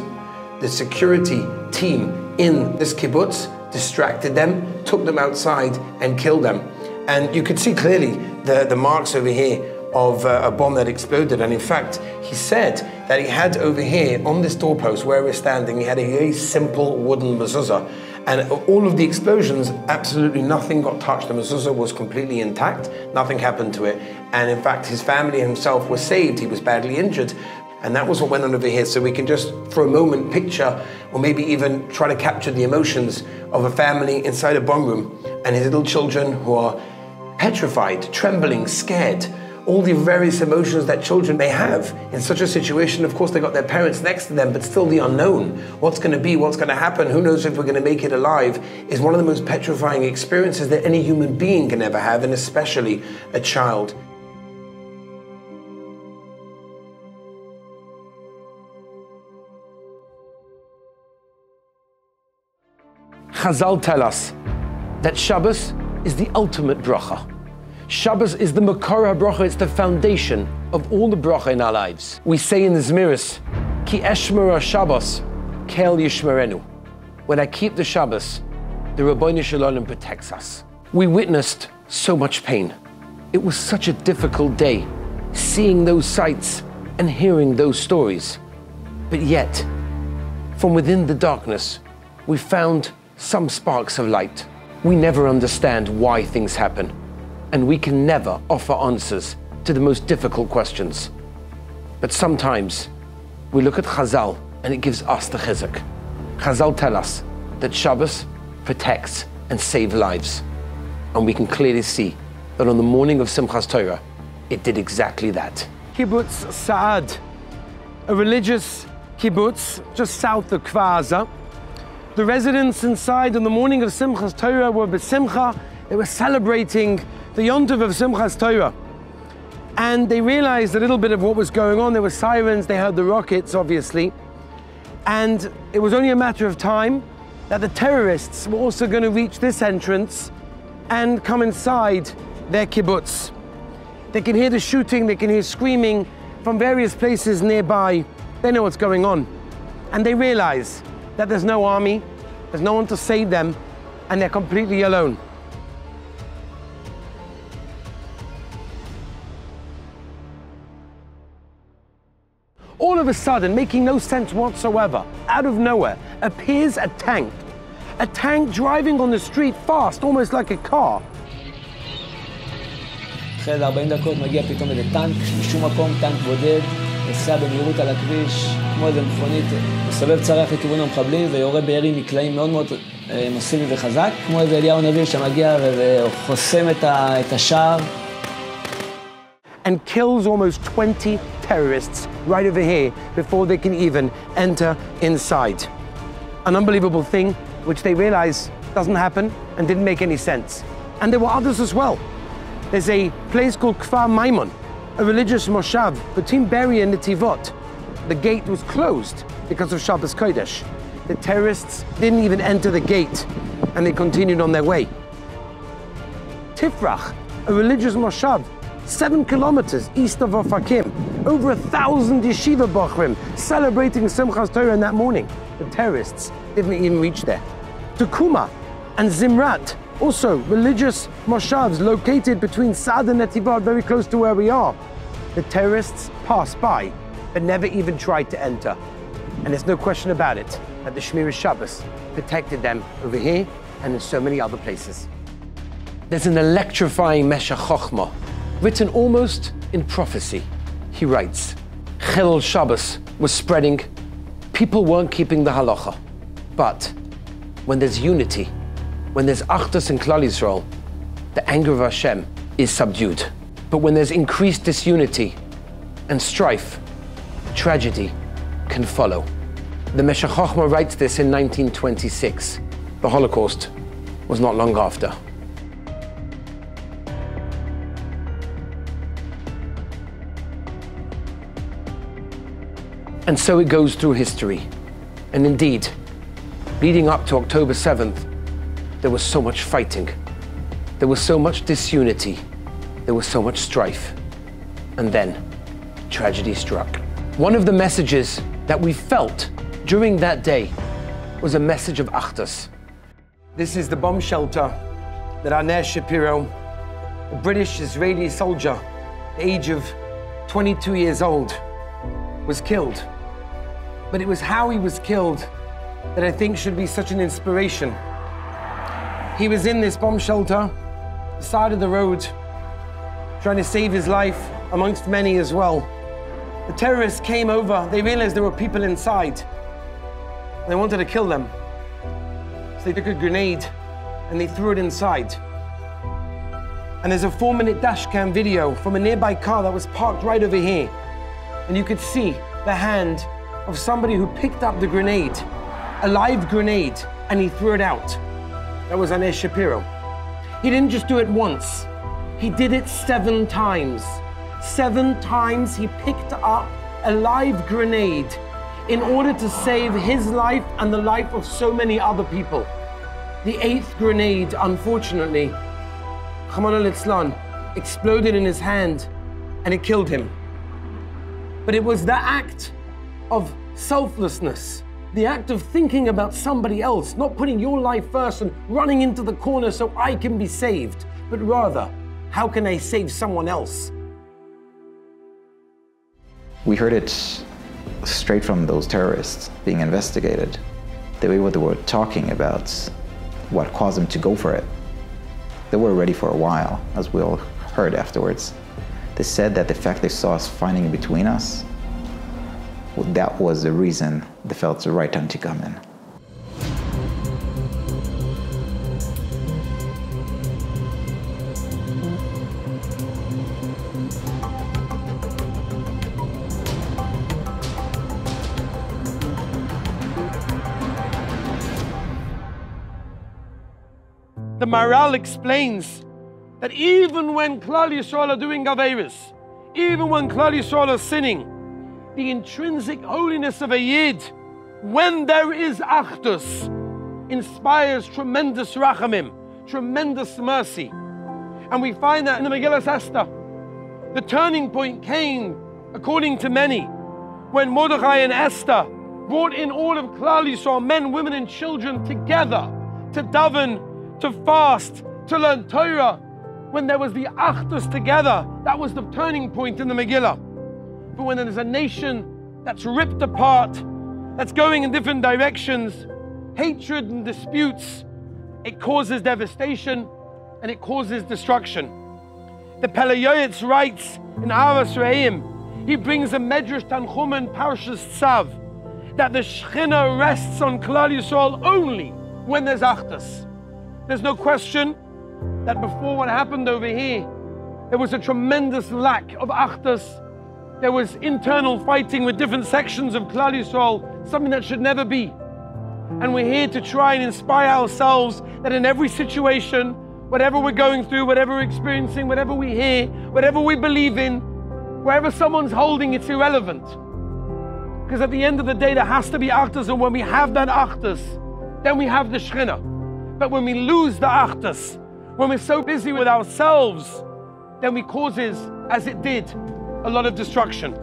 the security team in this kibbutz distracted them, took them outside and killed them. And you could see clearly the marks over here of a bomb that exploded. And in fact, he said that he had over here on this doorpost where we're standing, he had a very simple wooden mezuzah. And all of the explosions, absolutely nothing got touched. The mezuzah was completely intact, nothing happened to it. And in fact, his family and himself were saved. He was badly injured. And that was what went on over here. So we can just, for a moment, picture, or maybe even try to capture the emotions of a family inside a bomb room and his little children who are petrified, trembling, scared. All the various emotions that children may have in such a situation. Of course, they got their parents next to them, but still the unknown. What's going to be, what's going to happen, who knows if we're going to make it alive, is one of the most petrifying experiences that any human being can ever have, and especially a child. Chazal tell us that Shabbos is the ultimate bracha. Shabbos is the Makor HaBracha, it's the foundation of all the bracha in our lives. We say in the Zmiris, Ki eshmer Shabbos, kel yishmerenu. When I keep the Shabbos, the Rabbeinu Shalom protects us. We witnessed so much pain. It was such a difficult day, seeing those sights and hearing those stories. But yet, from within the darkness, we found some sparks of light. We never understand why things happen, and we can never offer answers to the most difficult questions. But sometimes we look at Chazal and it gives us the chizzuk. Chazal tell us that Shabbos protects and saves lives. And we can clearly see that on the morning of Simchas Torah, it did exactly that. Kibbutz Sa'ad, a religious kibbutz just south of Kfar Aza. The residents inside on the morning of Simchas Torah were b'simcha. They were celebrating the Yontiv of Simchas Torah. And they realized a little bit of what was going on. There were sirens, they heard the rockets, obviously. And it was only a matter of time that the terrorists were also going to reach this entrance and come inside their kibbutz. They can hear the shooting, they can hear screaming from various places nearby. They know what's going on. And they realize that there's no army, there's no one to save them, and they're completely alone. all of a sudden, making no sense whatsoever, out of nowhere, appears a tank. A tank driving on the street fast, almost like a car. אחרי 40 דקות מגיע פתאום איזה טנק, משום מקום טנק בודד, נוסע במהירות על הכביש, כמו איזה מכונית, מסובב צרח לכיוון המחבלים ויורה בירי מקלעים מאוד מאוד מסיבי וחזק, כמו איזה אליהו הנביא שמגיע וחוסם את השער. And kills almost 20 terrorists right over here before they can even enter inside. An unbelievable thing which they realize doesn't happen and didn't make any sense. And there were others as well. There's a place called Kfar Maimon, a religious moshav between Beria and Netivot. The gate was closed because of Shabbos Kodesh. The terrorists didn't even enter the gate and they continued on their way. Tifrach, a religious moshav 7 kilometers east of Ofakim, over 1,000 yeshiva bochrim celebrating Simchas Torah that morning. The terrorists didn't even reach there. Tukuma and Zimrat, also religious moshavs located between Sad and Netivot, very close to where we are. The terrorists passed by, but never even tried to enter. And there's no question about it that the Shmiras Shabbos protected them over here and in so many other places. There's an electrifying Meshach Chochmah, written almost in prophecy. He writes, Chilul Shabbos was spreading, people weren't keeping the halacha. But when there's unity, when there's achdus in Klal Yisrael, the anger of Hashem is subdued. But when there's increased disunity and strife, tragedy can follow. The Meshach Chochmah writes this in 1926. The Holocaust was not long after. And so it goes through history. And indeed, leading up to October 7th, there was so much fighting. There was so much disunity. There was so much strife. And then, tragedy struck. One of the messages that we felt during that day was a message of achdus. This is the bomb shelter that Arnez Shapiro, a British-Israeli soldier, the age of 22 years old, was killed. But it was how he was killed that I think should be such an inspiration. He was in this bomb shelter, the side of the road, trying to save his life amongst many as well. The terrorists came over, they realized there were people inside. They wanted to kill them. So they took a grenade and they threw it inside. And there's a 4-minute dashcam video from a nearby car that was parked right over here. And you could see the hand of somebody who picked up the grenade, a live grenade, and he threw it out. That was Arnez Shapiro. He didn't just do it once. He did it 7 times. 7 times he picked up a live grenade in order to save his life and the life of so many other people. The 8th grenade, unfortunately, Rachmana litzlan, exploded in his hand and it killed him. But it was the act of selflessness, the act of thinking about somebody else, not putting your life first and running into the corner so I can be saved, but rather, how can I save someone else? We heard it straight from those terrorists being investigated. The way what they were talking about, what caused them to go for it. They were ready for a while, as we all heard afterwards. They said that the fact they saw us fighting between us, well, that was the reason they felt it's the right time to come in. The Maharal explains that even when Klal Yisrael are doing Aveiros, even when Klal Yisrael are sinning, the intrinsic holiness of a Yid, when there is achdus, inspires tremendous rachamim, tremendous mercy. And we find that in the Megillas Esther. The turning point came, according to many, when Mordechai and Esther brought in all of Klal Yisrael, men, women, and children together to daven, to fast, to learn Torah. When there was the achdus together, that was the turning point in the Megillah. But when there's a nation that's ripped apart, that's going in different directions, hatred and disputes, it causes devastation and it causes destruction. The Pele Yoetz writes in Ahavas Re'im, he brings a Medrash Tanchumen Parshas Tzav, that the Shechina rests on Klal Yisrael only when there's Achdus. There's no question that before what happened over here, there was a tremendous lack of Achdus. There was internal fighting with different sections of Klal Yisrael, something that should never be. And we're here to try and inspire ourselves that in every situation, whatever we're going through, whatever we're experiencing, whatever we hear, whatever we believe in, wherever someone's holding, it's irrelevant. Because at the end of the day, there has to be Achdus, and when we have that Achdus, then we have the Shechina. But when we lose the Achdus, when we're so busy with ourselves, then we causes, as it did, a lot of destruction.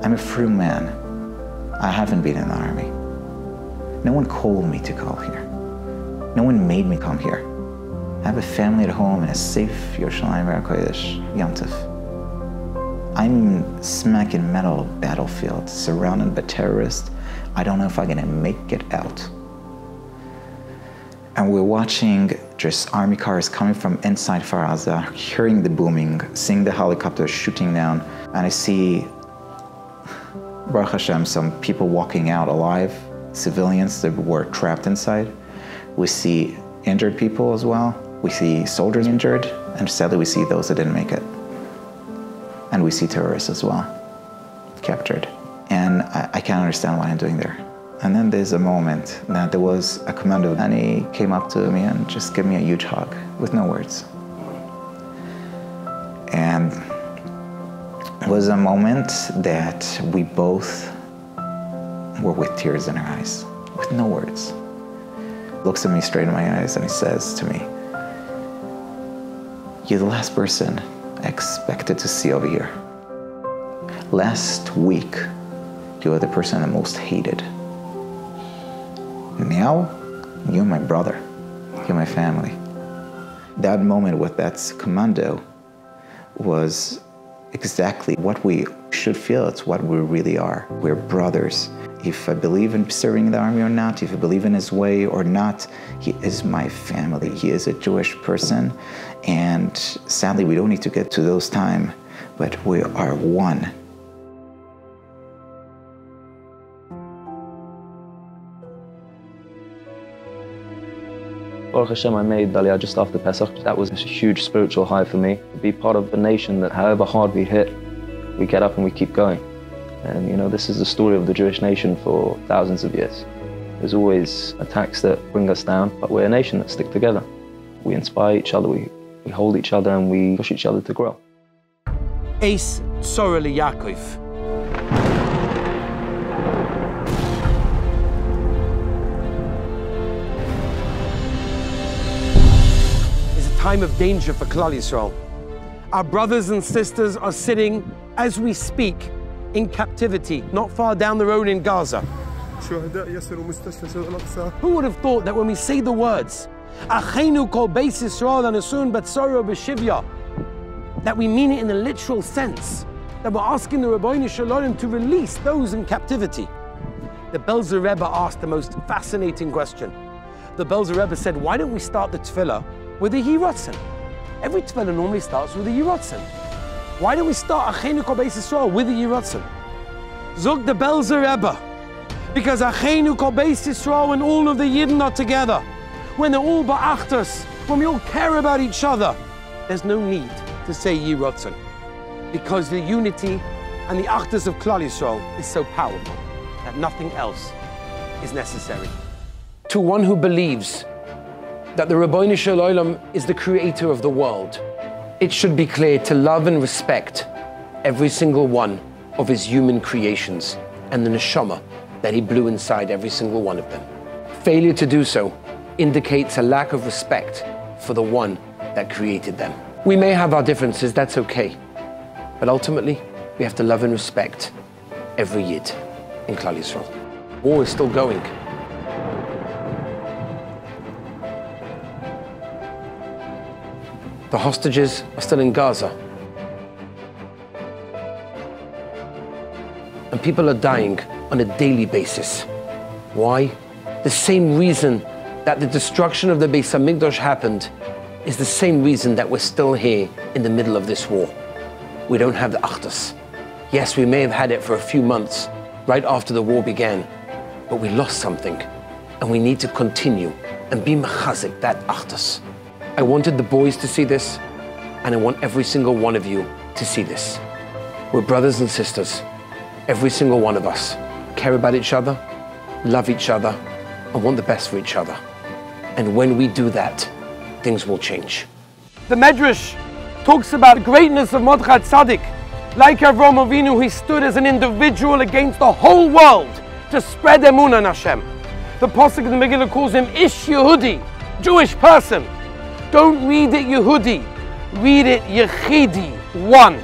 I'm a free man. I haven't been in the army. No one called me to come here. No one made me come here. I have a family at home and a safe Yerushalayim HaKodesh, Yom Tov. I'm smack in the middle of a battlefield, surrounded by terrorists. I don't know if I'm gonna make it out. And we're watching just army cars coming from inside Kfar Aza, hearing the booming, seeing the helicopters shooting down, and I see, Baruch Hashem, some people walking out alive, civilians that were trapped inside. We see injured people as well. We see soldiers injured, and sadly we see those that didn't make it. And we see terrorists as well, captured. And I can't understand what I'm doing there. And then there's a moment that there was a commando, and he came up to me and just gave me a huge hug with no words. And it was a moment that we both were with tears in our eyes, with no words. Looks at me straight in my eyes and he says to me, "You're the last person I expected to see over here. Last week, you were the person I most hated. Now, you're my brother, you're my family." That moment with that commando was exactly what we should feel. It's what we really are. We're brothers. If I believe in serving the army or not, if I believe in his way or not, he is my family. He is a Jewish person. And sadly, we don't need to get to those times, but we are one. Baruch Hashem, I made Aliyah just after Pesach. That was a huge spiritual high for me. To be part of a nation that however hard we hit, we get up and we keep going. And you know, this is the story of the Jewish nation for thousands of years. There's always attacks that bring us down, but we're a nation that stick together. We inspire each other, we hold each other, and we push each other to grow. Eis Tzorah Yaakov. Time of danger for Klal Yisrael. Our brothers and sisters are sitting, as we speak, in captivity, not far down the road in Gaza. Who would have thought that when we say the words, Achenu kol beis Yisrael anasun b'tzoro b'shivya, that we mean it in the literal sense, that we're asking the Rabbeinu Shalom to release those in captivity. The Belzer Rebbe asked the most fascinating question. The Belzer Rebbe said, why don't we start the tefillah with a Yiratzen? Every tefillah normally starts with a Yiratzen. Why don't we start Achenu kol beis Yisrael with a Yiratzen? Zog the Belzer Rebbe, because Achenu kol beis Yisrael, when all of the Yidden are together, when they're all ba'achtas, when we all care about each other, there's no need to say Yiratzen, because the unity and the achtas of Klal Yisrael is so powerful that nothing else is necessary. To one who believes that the Rabbeinu Shalom is the creator of the world, it should be clear to love and respect every single one of his human creations and the neshama that he blew inside every single one of them. Failure to do so indicates a lack of respect for the one that created them. We may have our differences, that's okay. But ultimately, we have to love and respect every Yid in Klal Yisrael. War is still going. The hostages are still in Gaza. And people are dying on a daily basis. Why? The same reason that the destruction of the Beis HaMikdash happened is the same reason that we're still here in the middle of this war. We don't have the Achdus. Yes, we may have had it for a few months, right after the war began, but we lost something, and we need to continue and be mechazik that Achdus. I wanted the boys to see this, and I want every single one of you to see this. We're brothers and sisters. Every single one of us care about each other, love each other, and want the best for each other. And when we do that, things will change. The Medrash talks about the greatness of Mordechai Tzaddik. Like Avraham Avinu, he stood as an individual against the whole world to spread emunah in Hashem. The Pasuk in the Megillah calls him Ish Yehudi, Jewish person. Don't read it Yehudi, read it Yechidi, one.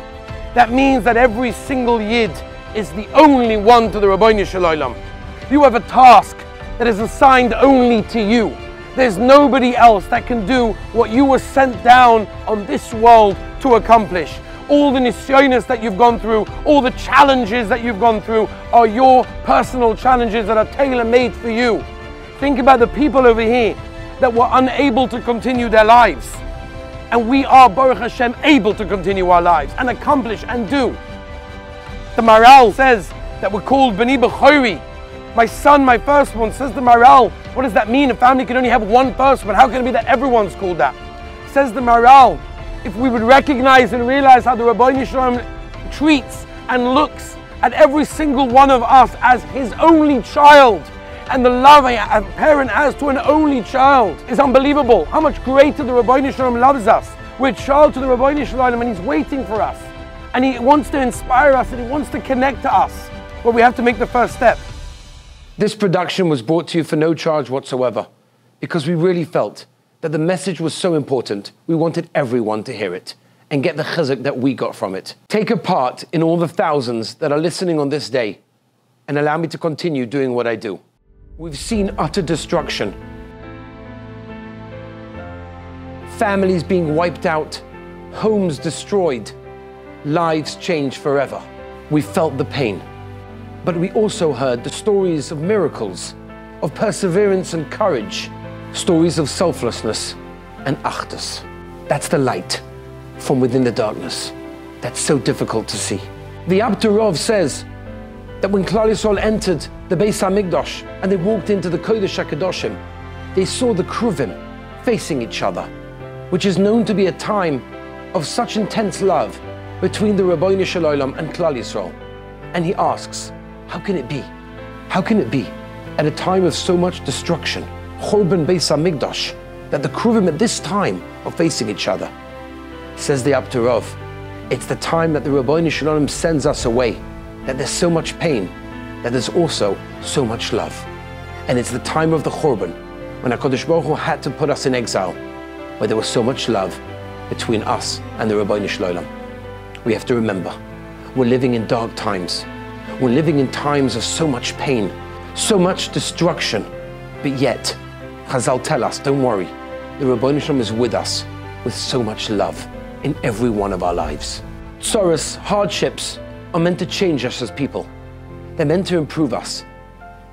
That means that every single Yid is the only one to the Rabbeinu Shalom. You have a task that is assigned only to you. There's nobody else that can do what you were sent down on this world to accomplish. All the nisyonos that you've gone through, all the challenges that you've gone through are your personal challenges that are tailor-made for you. Think about the people over here that were unable to continue their lives. And we are, Baruch Hashem, able to continue our lives and accomplish and do. The Maral says that we're called B'ni B'chori. My son, my firstborn, says the Maral. What does that mean? A family can only have one firstborn. How can it be that everyone's called that? Says the Maral, if we would recognize and realize how the Rabbeinu Shalom treats and looks at every single one of us as his only child, and the love a parent has to an only child is unbelievable. How much greater the Rabbeinu Shalom loves us. We're a child to the Rabbeinu Shalom, and he's waiting for us. And he wants to inspire us, and he wants to connect to us. But we have to make the first step. This production was brought to you for no charge whatsoever, because we really felt that the message was so important, we wanted everyone to hear it and get the chizzuk that we got from it. Take a part in all the thousands that are listening on this day and allow me to continue doing what I do. We've seen utter destruction. Families being wiped out, homes destroyed, lives changed forever. We felt the pain. But we also heard the stories of miracles, of perseverance and courage, stories of selflessness and achdus. That's the light from within the darkness. That's so difficult to see. The Abturov says that when Klal Yisrael entered the Beis HaMikdash and they walked into the Kodesh HaKadoshim, they saw the Kruvim facing each other, which is known to be a time of such intense love between the Rabbeinu Shalom and Klal Yisrael. And he asks, how can it be? How can it be at a time of so much destruction, Chorban Beis HaMikdash, that the Kruvim at this time are facing each other? Says the Abturov, it's the time that the Rabbeinu Shalom sends us away, that there's so much pain, that there's also so much love. And it's the time of the Chorban, when HaKadosh Baruch Hu had to put us in exile, where there was so much love between us and the Rabbeinu Shalom. We have to remember, we're living in dark times. We're living in times of so much pain, so much destruction, but yet, Chazal tell us, don't worry, the Rabbeinu Shalom is with us with so much love in every one of our lives. Tzoros, hardships, are meant to change us as people. They're meant to improve us.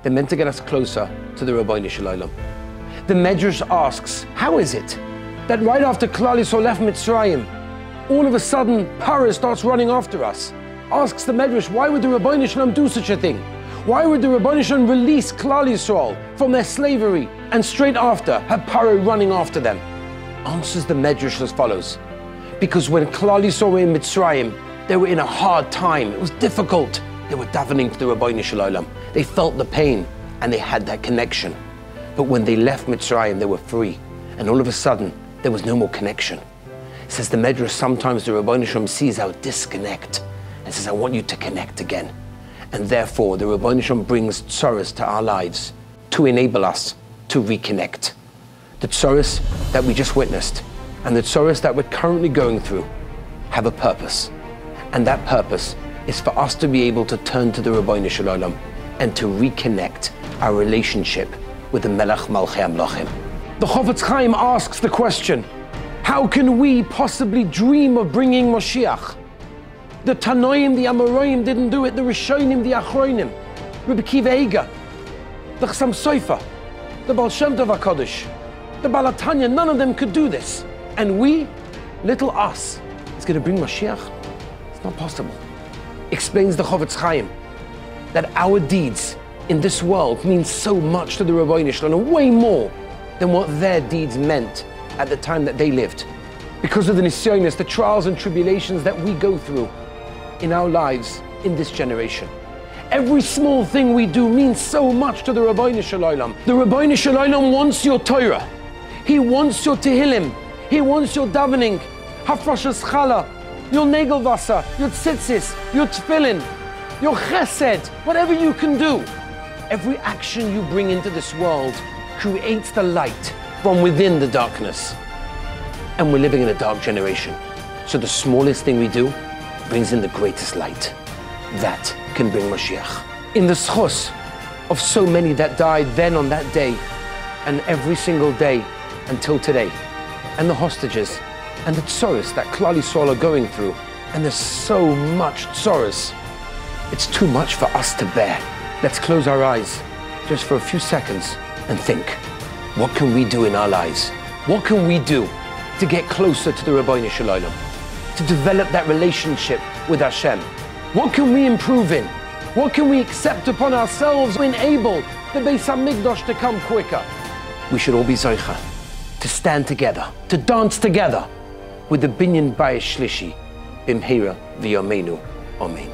They're meant to get us closer to the Rabbeinu Shalom. The Medrash asks, how is it that right after Klal Yisrael left Mitzrayim, all of a sudden Paro starts running after us? Asks the Medrash, why would the Rabbeinu Shalom do such a thing? Why would the Rabbeinu Shalom release Klal Yisrael from their slavery and straight after have Paro running after them? Answers the Medrash as follows. Because when Klal Yisrael were in Mitzrayim, they were in a hard time. It was difficult. They were davening to the Rabbeinu Shalom. They felt the pain and they had that connection. But when they left Mitzrayim, they were free. And all of a sudden, there was no more connection. It says the Medrash, sometimes the Rabbeinu Shalom sees our disconnect and says, I want you to connect again. And therefore, the Rabbeinu Shalom brings tzoros to our lives to enable us to reconnect. The tzoros that we just witnessed and the tzoros that we're currently going through have a purpose. And that purpose is for us to be able to turn to the Ribbono Shel Olam and to reconnect our relationship with the Melech Malchei HaMelachim. The Chofetz Chaim asks the question, how can we possibly dream of bringing Moshiach? The Tanoim, the Amoraim didn't do it, the Rishonim, the Achronim, Rabbi Akiva Eiger, the Chassam Sofer, the Baal Shem Tov HaKadosh, the Baal HaTanya, none of them could do this. And we, little us, is going to bring Mashiach? It's not possible. Explains the Chofetz Chaim that our deeds in this world mean so much to the Ribbono Shel Olam, way more than what their deeds meant at the time that they lived. Because of the nisyonos, the trials and tribulations that we go through in our lives in this generation. Every small thing we do means so much to the Ribbono Shel Olam. The Ribbono Shel Olam wants your Torah. He wants your Tehillim. He wants your davening, Hafrashas Challah, your Negelwasser, your tzitzis, your tefillin, your chesed, whatever you can do. Every action you bring into this world creates the light from within the darkness. And we're living in a dark generation. So the smallest thing we do brings in the greatest light. That can bring Mashiach. In the schos of so many that died then on that day, and every single day until today, and the hostages, and the tzoros that Klal Yisrael are going through, and there's so much tzoros, it's too much for us to bear. Let's close our eyes just for a few seconds and think, what can we do in our lives? What can we do to get closer to the Ribbono Shel Olam? To develop that relationship with Hashem? What can we improve in? What can we accept upon ourselves to enable the Beis HaMikdash to come quicker? We should all be zoicha to stand together, to dance together with the Binyan Bayis Shlishi, Bimheira V'Yameinu. Amen.